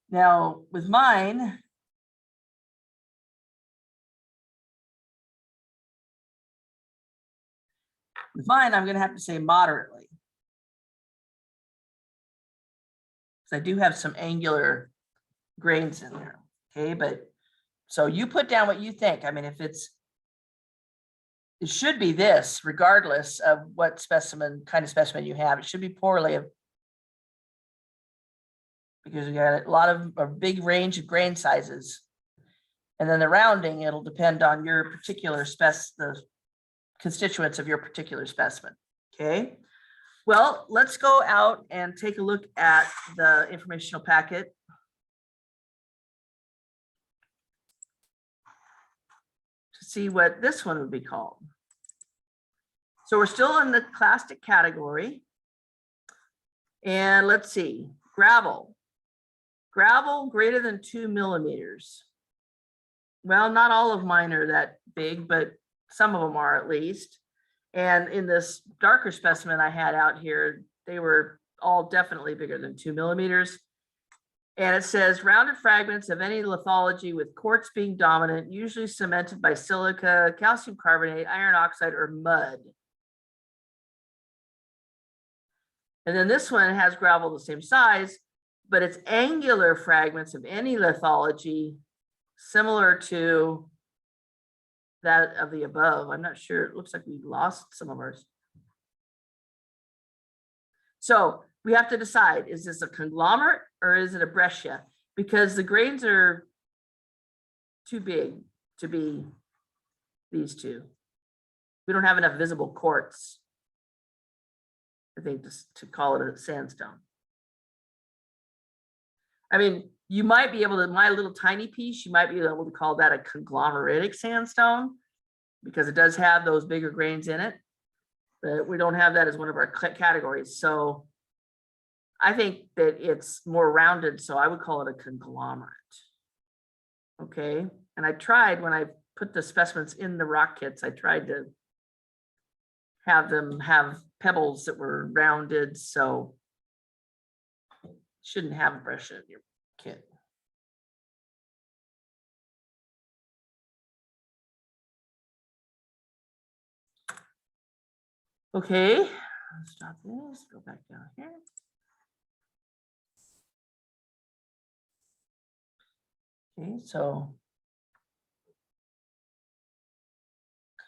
now with mine, I'm going to have to say moderately. Because I do have some angular grains in there. Okay, but so you put down what you think. If it should be this, regardless of what kind of specimen you have. It should be poorly, because we got a lot of a big range of grain sizes. And then the rounding, it'll depend on your particular the constituents of your particular specimen. Okay. Well, let's go out and take a look at the informational packet. See what this one would be called. So we're still in the clastic category. And let's see, gravel. Gravel greater than 2 millimeters. Well, not all of mine are that big, but some of them are at least. And in this darker specimen I had out here, they were all definitely bigger than 2 millimeters. And it says rounded fragments of any lithology with quartz being dominant, usually cemented by silica, calcium carbonate, iron oxide, or mud. And then this one has gravel the same size, but it's angular fragments of any lithology similar to that of the above. I'm not sure. It looks like we lost some of ours. So we have to decide, is this a conglomerate or is it a breccia? Because the grains are too big to be these two. We don't have enough visible quartz, I think, to call it a sandstone. You might be able to, my little tiny piece, you might be able to call that a conglomeratic sandstone because it does have those bigger grains in it, but we don't have that as one of our categories. So I think that it's more rounded, so I would call it a conglomerate. Okay, and I tried, when I put the specimens in the rock kits, I tried to have them have pebbles that were rounded, so shouldn't have a breccia in your kit. Okay, let's stop this, go back down here. Okay, so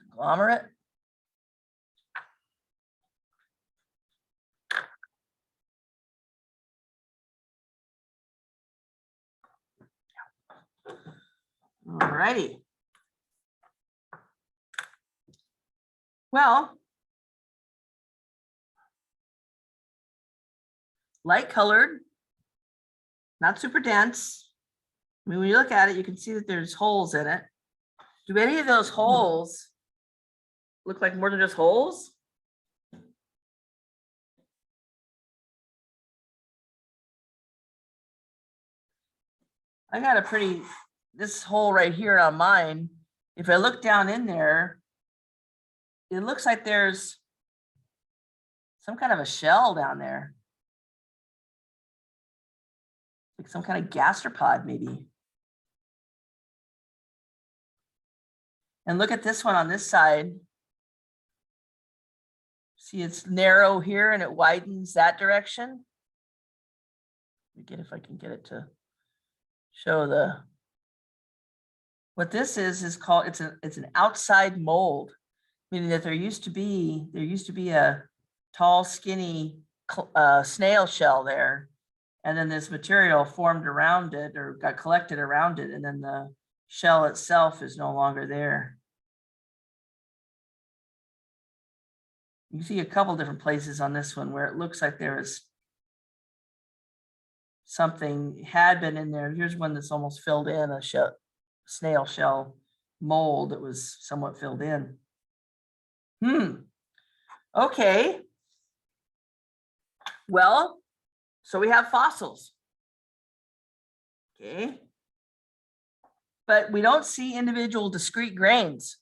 conglomerate. All righty. Well, light colored, not super dense. I mean, when you look at it, you can see that there's holes in it. Do any of those holes look like more than just holes? I got a pretty, this hole right here on mine, if I look down in there, it looks like there's some kind of a shell down there. Like some kind of gastropod maybe. And look at this one on this side. See, it's narrow here and it widens that direction. Again, if I can get it to show the, what this is called, it's an outside mold, meaning that there used to be a tall, skinny snail shell there, and then this material formed around it or got collected around it, and then the shell itself is no longer there. You can see a couple different places on this one where it looks like there is something had been in there. Here's one that's almost filled in, a snail shell mold that was somewhat filled in. Okay. Well, so we have fossils. Okay. But we don't see individual discrete grains.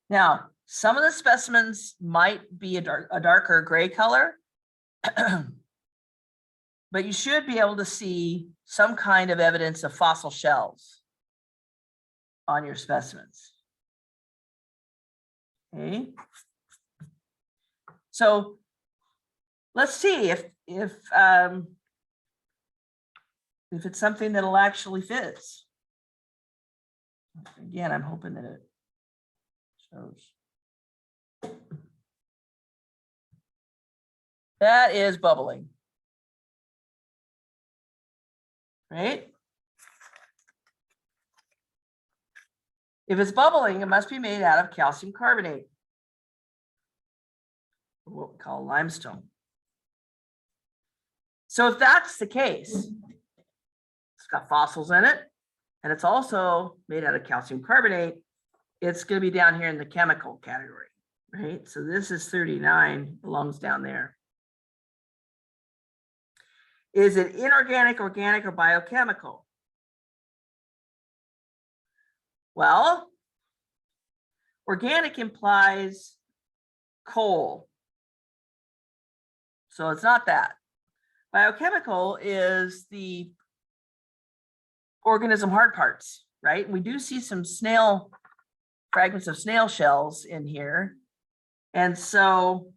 Now, some of the specimens might be a darker gray color, but you should be able to see some kind of evidence of fossil shells on your specimens. Okay. So let's see if it's something that'll actually fits. Again, I'm hoping that it shows. That is bubbling. Right? If it's bubbling, it must be made out of calcium carbonate, or what we call limestone. So if that's the case, it's got fossils in it, and it's also made out of calcium carbonate, it's going to be down here in the chemical category, right? So this is 39, belongs down there. Is it inorganic, organic, or biochemical? Well, organic implies coal. So it's not that. Biochemical is the organism hard parts, right? We do see some fragments of snail shells in here. And so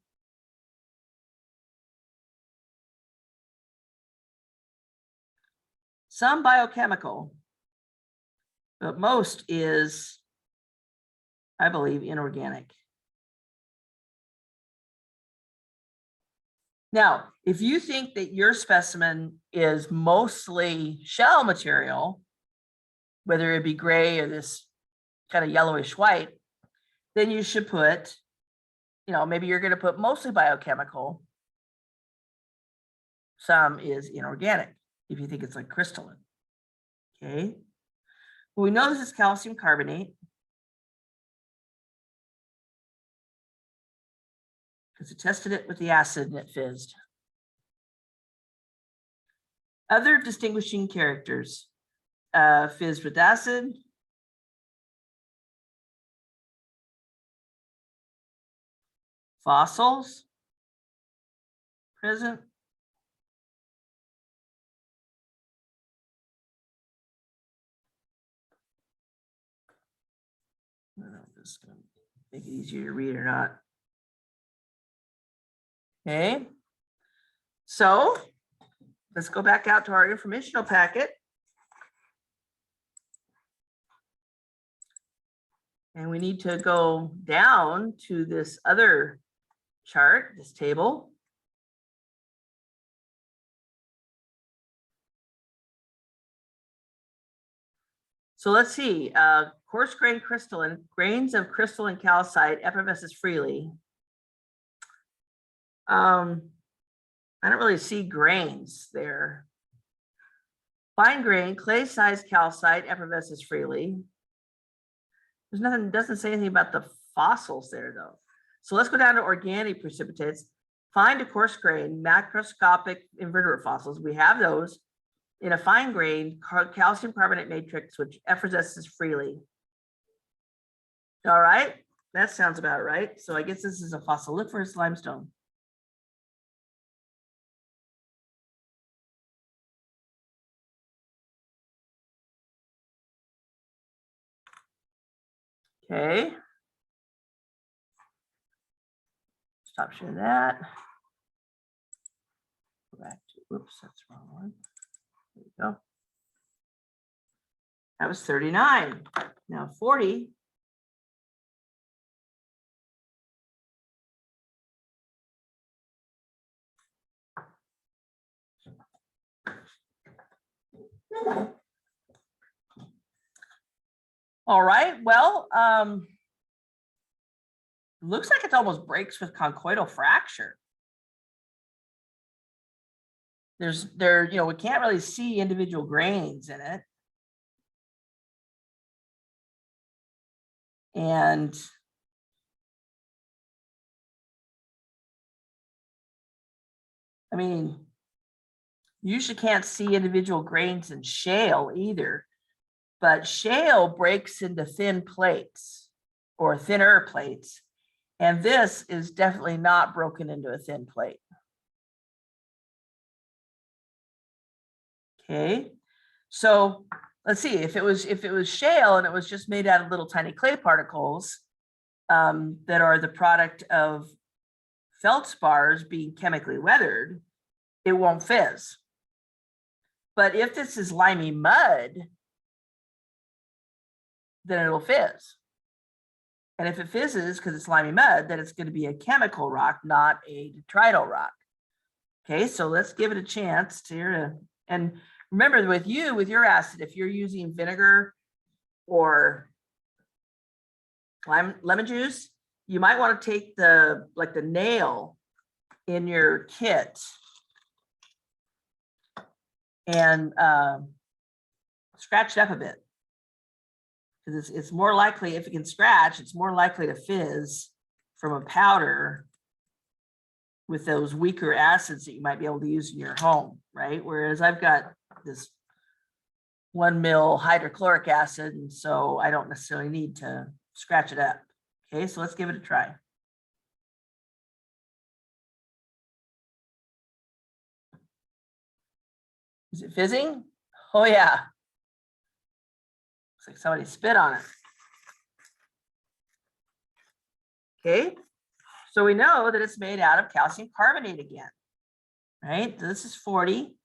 some biochemical, but most is, I believe, inorganic. Now, if you think that your specimen is mostly shell material, whether it be gray or this kind of yellowish white, then you should put, maybe you're going to put mostly biochemical. Some is inorganic if you think it's like crystalline. Okay. Well, we know this is calcium carbonate because I tested it with the acid and it fizzed. Other distinguishing characters, fizzed with acid, fossils, present, just gonna make it easier to read or not. Okay. So let's go back out to our informational packet. And we need to go down to this other chart, this table. So let's see, coarse grain crystalline, grains of crystalline calcite effervesces freely. I don't really see grains there. Fine grain, clay-sized calcite effervesces freely. There's nothing, doesn't say anything about the fossils there though. So let's go down to organic precipitates. Fine to coarse grain, macroscopic invertebrate fossils. We have those in a fine grain calcium carbonate matrix, which effervesces freely. All right, that sounds about right. So I guess this is a fossiliferous limestone. Okay. Stop sharing that. Go back to, oops, that's the wrong one. There we go. That was 39. Now 40. All right, well, looks like it almost breaks with conchoidal fracture. You know, we can't really see individual grains in it. And I mean, you usually can't see individual grains in shale either, but shale breaks into thin plates or thinner plates. And this is definitely not broken into a thin plate. Okay, so let's see, if it was shale and it was just made out of little tiny clay particles that are the product of feldspars being chemically weathered, it won't fizz. But if this is limey mud, then it'll fizz. And if it fizzes because it's limey mud, then it's going to be a chemical rock, not a detrital rock. Okay, so let's give it a chance to, and remember with your acid, if you're using vinegar or lemon juice, you might want to take the nail in your kit and scratch it up a bit. Because it's more likely, if it can scratch, it's more likely to fizz from a powder with those weaker acids that you might be able to use in your home, right? Whereas I've got this 1 mil hydrochloric acid, and so I don't necessarily need to scratch it up. Okay, so let's give it a try. Is it fizzing? Oh yeah. Looks like somebody spit on it. Okay, so we know that it's made out of calcium carbonate again, right? This is 40.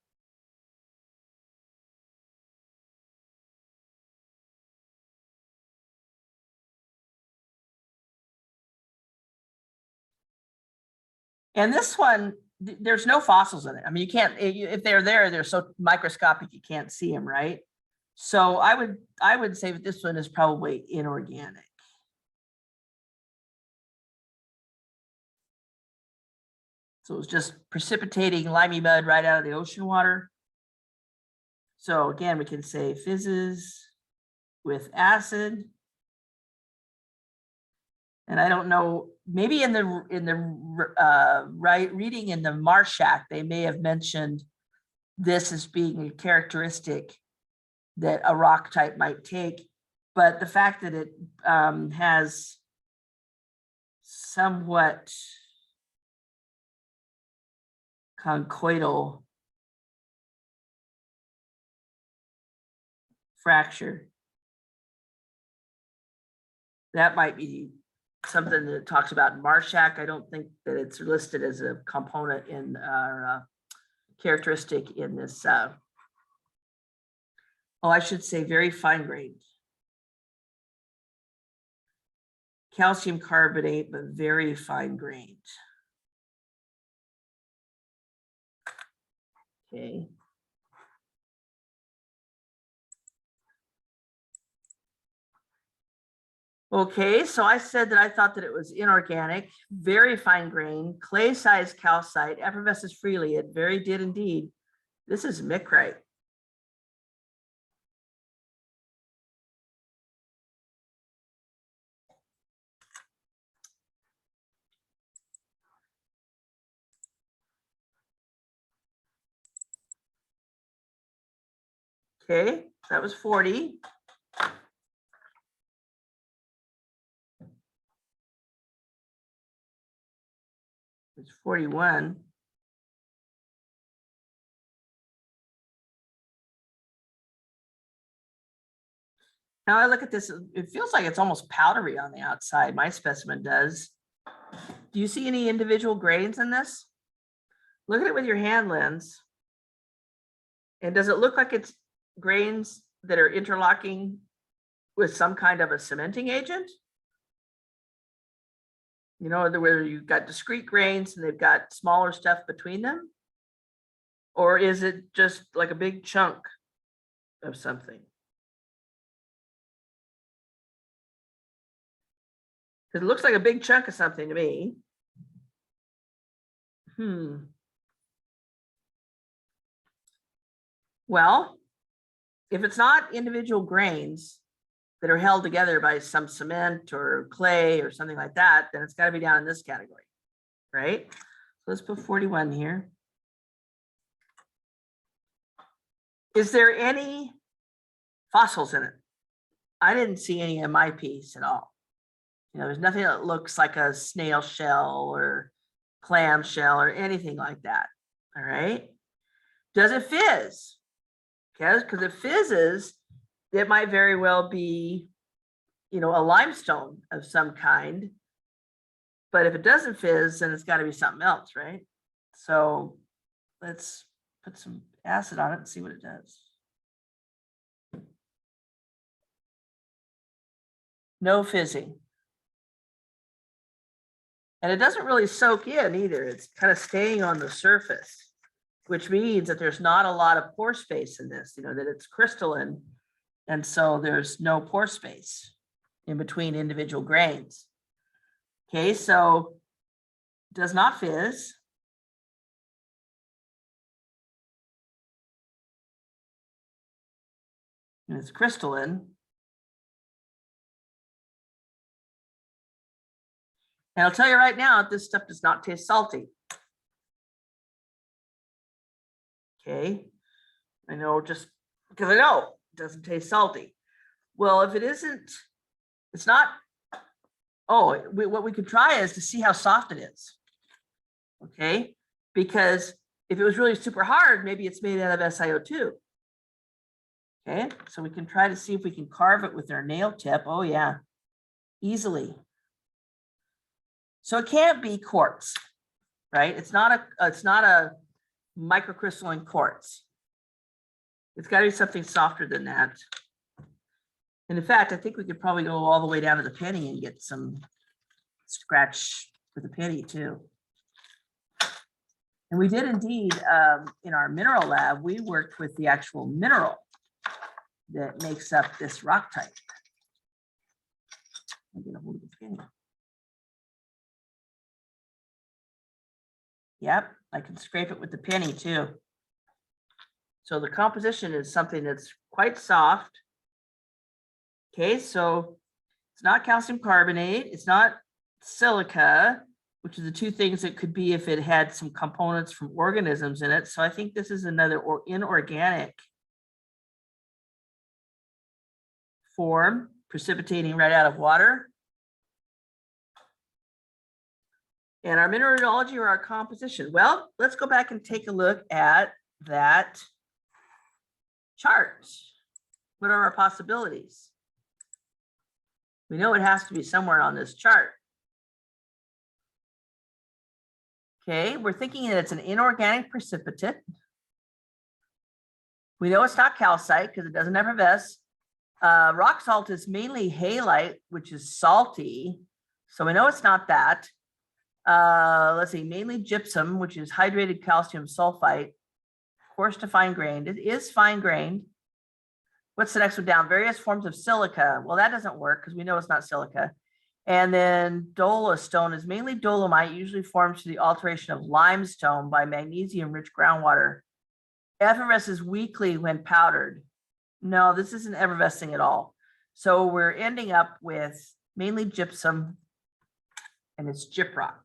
And this one, there's no fossils in it. I mean, you can't, if they're there, they're so microscopic, you can't see them, right? So I would say that this one is probably inorganic. So it's just precipitating limey mud right out of the ocean water. So again, we can say fizzes with acid. And I don't know, maybe in the reading in the Marshak, they may have mentioned this as being a characteristic that a rock type might take, but the fact that it has somewhat conchoidal fracture That might be something that it talks about in Marshak. I don't think that it's listed as a component in our characteristic in this. Oh, I should say very fine grained. Calcium carbonate, but very fine grained. Okay. Okay, so I said that I thought that it was inorganic, very fine grained, clay-sized calcite, effervesces freely. It very did indeed. This is micrite. Okay, that was 40. It's 41. Now I look at this, it feels like it's almost powdery on the outside. My specimen does. Do you see any individual grains in this? Look at it with your hand lens. And does it look like it's grains that are interlocking with some kind of a cementing agent? You know, where you've got discrete grains and they've got smaller stuff between them? Or is it just like a big chunk of something? It looks like a big chunk of something to me. Well, if it's not individual grains that are held together by some cement or clay or something like that, then it's got to be down in this category, right? So let's put 41 here. Is there any fossils in it? I didn't see any in my piece at all. You know, there's nothing that looks like a snail shell or clam shell or anything like that. All right. Does it fizz? Okay, because if it fizzes, it might very well be, you know, a limestone of some kind. But if it doesn't fizz, then it's got to be something else, right? So let's put some acid on it and see what it does. No fizzing. And it doesn't really soak in either. It's kind of staying on the surface, which means that there's not a lot of pore space in this, you know, that it's crystalline. And so there's no pore space in between individual grains. Okay, so does not fizz. And it's crystalline. And I'll tell you right now, this stuff does not taste salty. Okay, I know, just because I know it doesn't taste salty. Well, if it isn't, it's not. Oh, what we could try is to see how soft it is. Okay, because if it was really super hard, maybe it's made out of SiO2. Okay, so we can try to see if we can carve it with our nail tip. Oh yeah, easily. So it can't be quartz, right? It's not a microcrystalline quartz. It's got to be something softer than that. And in fact, I think we could probably go all the way down to the penny and get some scratch for the penny too. And we did indeed, in our mineral lab, we worked with the actual mineral that makes up this rock type. I'll get a hold of the penny. Yep, I can scrape it with the penny too. So the composition is something that's quite soft. Okay, so it's not calcium carbonate, it's not silica, which are the two things it could be if it had some components from organisms in it. So I think this is another inorganic form, precipitating right out of water. And our mineralogy or our composition. Well, let's go back and take a look at that chart. What are our possibilities? We know it has to be somewhere on this chart. Okay, we're thinking that it's an inorganic precipitate. We know it's not calcite because it doesn't effervesce. Rock salt is mainly halite, which is salty. So we know it's not that. Let's see, mainly gypsum, which is hydrated calcium sulfite, coarse to fine grained. It is fine grained. What's the next one down? Various forms of silica. Well, that doesn't work because we know it's not silica. And then dolostone is mainly dolomite, usually forms through the alteration of limestone by magnesium-rich groundwater. Effervesces weakly when powdered. No, this isn't effervescing at all. So we're ending up with mainly gypsum, and it's gyprock.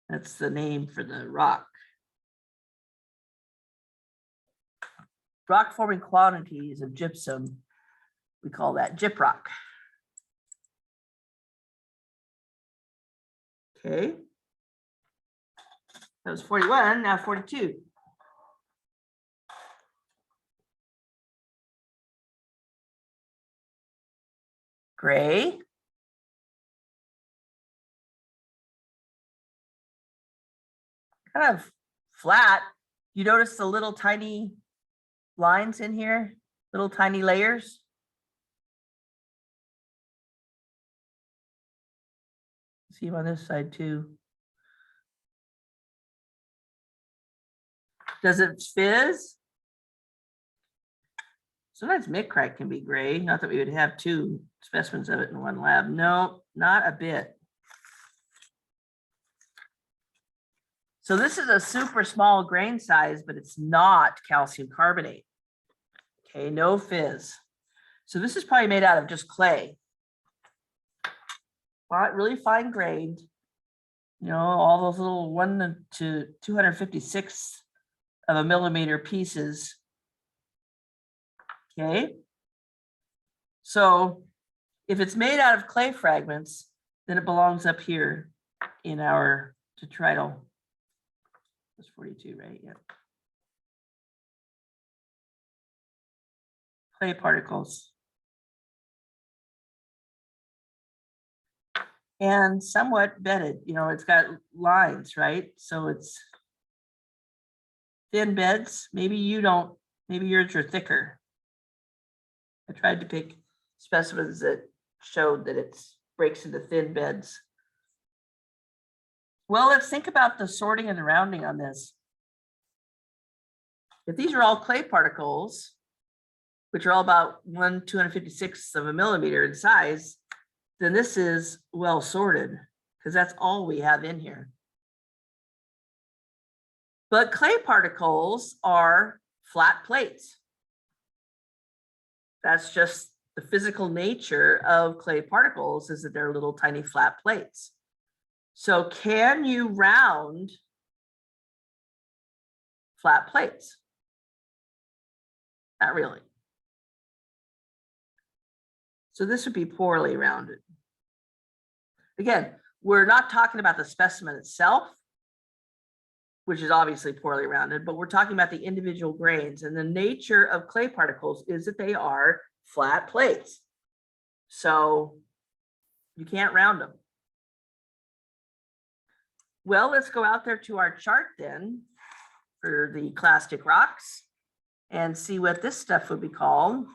That's the name for the rock. Rock forming quantities of gypsum, we call that gyprock. Okay. That was 41, now 42. Gray. Kind of flat. You notice the little tiny lines in here, little tiny layers. See them on this side too. Does it fizz? Sometimes micrite can be gray. Not that we would have two specimens of it in one lab. No, not a bit. So this is a super small grain size, but it's not calcium carbonate. Okay, no fizz. So this is probably made out of just clay. Really fine grained. You know, all those little 1 to 256 of a millimeter pieces. Okay. So if it's made out of clay fragments, then it belongs up here in our detrital. That's 42, right? Yeah. Clay particles. And somewhat bedded, you know, it's got lines, right? So it's thin beds. Maybe you don't, maybe yours are thicker. I tried to pick specimens that showed that it breaks into thin beds. Well, let's think about the sorting and the rounding on this. If these are all clay particles, which are all about 1/256 of a millimeter in size, then this is well sorted because that's all we have in here. But clay particles are flat plates. That's just the physical nature of clay particles, is that they're little tiny flat plates. So can you round flat plates? Not really. So this would be poorly rounded. Again, we're not talking about the specimen itself, which is obviously poorly rounded, but we're talking about the individual grains, and the nature of clay particles is that they are flat plates. So you can't round them. Well, let's go out there to our chart then for the clastic rocks and see what this stuff would be called.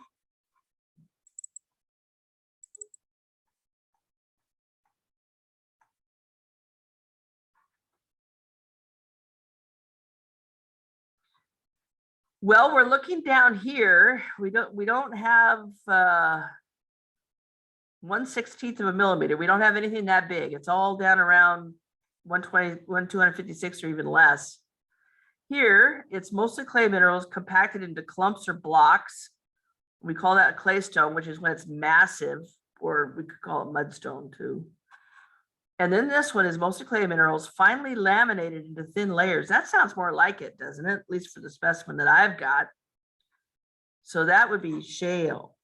Well, we're looking down here. We don't have 1/16 of a millimeter. We don't have anything that big. It's all down around 120, 1/256 or even less. Here, it's mostly clay minerals compacted into clumps or blocks. We call that a claystone, which is when it's massive, or we could call it mudstone too. And then this one is mostly clay minerals, finely laminated into thin layers. That sounds more like it, doesn't it? At least for the specimen that I've got. So that would be shale.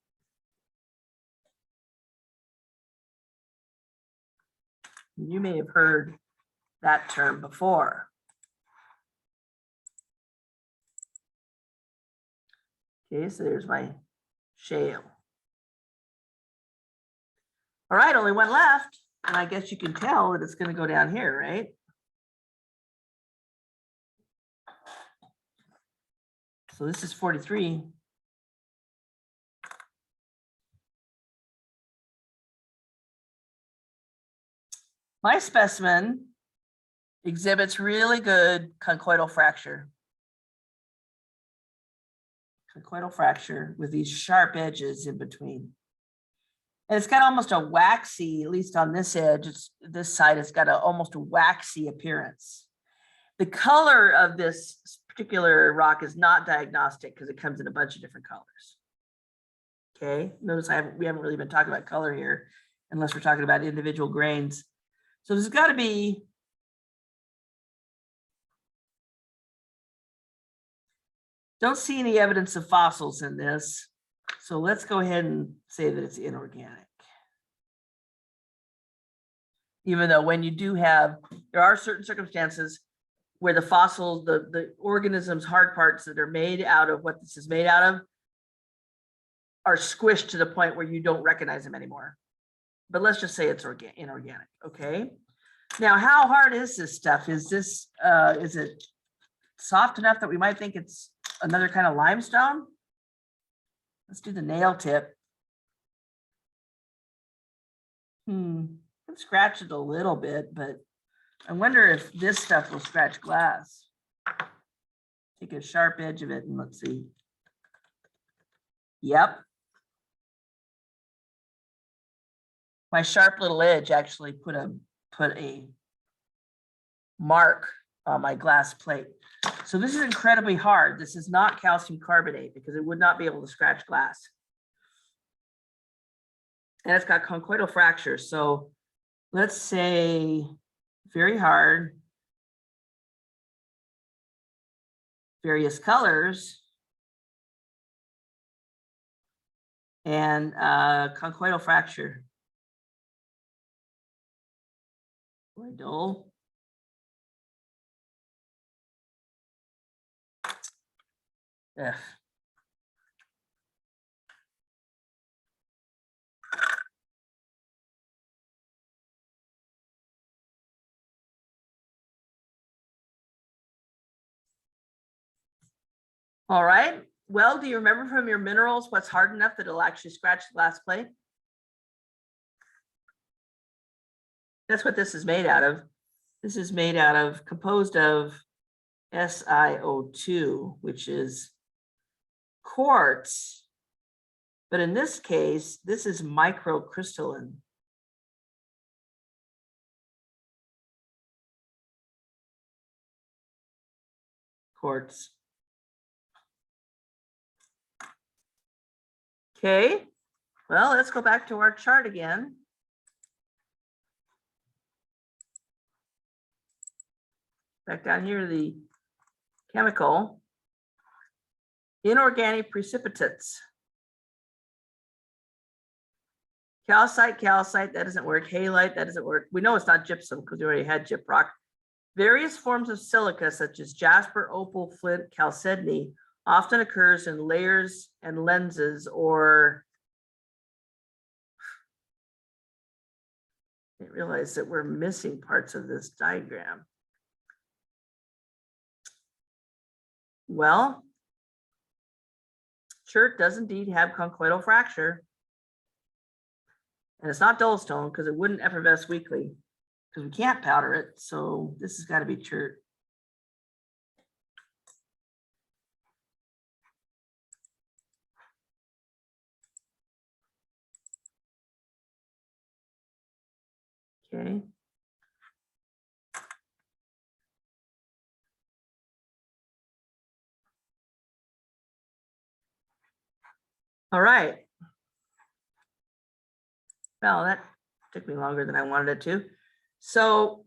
You may have heard that term before. Okay, so there's my shale. All right, only one left. And I guess you can tell that it's going to go down here, right? So this is 43. My specimen exhibits really good conchoidal fracture. Conchoidal fracture with these sharp edges in between. And it's got almost a waxy, at least on this edge, this side, it's got almost a waxy appearance. The color of this particular rock is not diagnostic because it comes in a bunch of different colors. Okay, notice we haven't really been talking about color here unless we're talking about individual grains. So there's got to be don't see any evidence of fossils in this. So let's go ahead and say that it's inorganic. Even though when you do have, there are certain circumstances where the fossils, the organisms, hard parts that are made out of what this is made out of are squished to the point where you don't recognize them anymore. But let's just say it's inorganic, okay? Now, how hard is this stuff? Is it soft enough that we might think it's another kind of limestone? Let's do the nail tip. I'll scratch it a little bit, but I wonder if this stuff will scratch glass. Take a sharp edge of it and let's see. Yep. My sharp little edge actually put a mark on my glass plate. So this is incredibly hard. This is not calcium carbonate because it would not be able to scratch glass. And it's got conchoidal fractures. So let's say very hard, various colors, and conchoidal fracture. Very dull. Ugh. All right. Well, do you remember from your minerals what's hard enough that it'll actually scratch the glass plate? That's what this is made out of. This is made out of, composed of SiO2, which is quartz. But in this case, this is microcrystalline. Quartz. Okay, well, let's go back to our chart again. Back down here, the chemical. Inorganic precipitates. Calcite, that doesn't work. Halite, that doesn't work. We know it's not gypsum because we already had gyprock. Various forms of silica, such as jasper, opal, flint, chalcedony, often occurs in layers and lenses, or I didn't realize that we're missing parts of this diagram. Well, Chert does indeed have conchoidal fracture. And it's not dullstone because it wouldn't effervesce weakly because we can't powder it. So this has got to be Chert. Okay. All right. Well, that took me longer than I wanted it to. So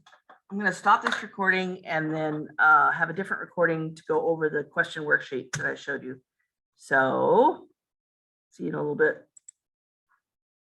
I'm going to stop this recording and then have a different recording to go over the question worksheet that I showed you. So see you in a little bit.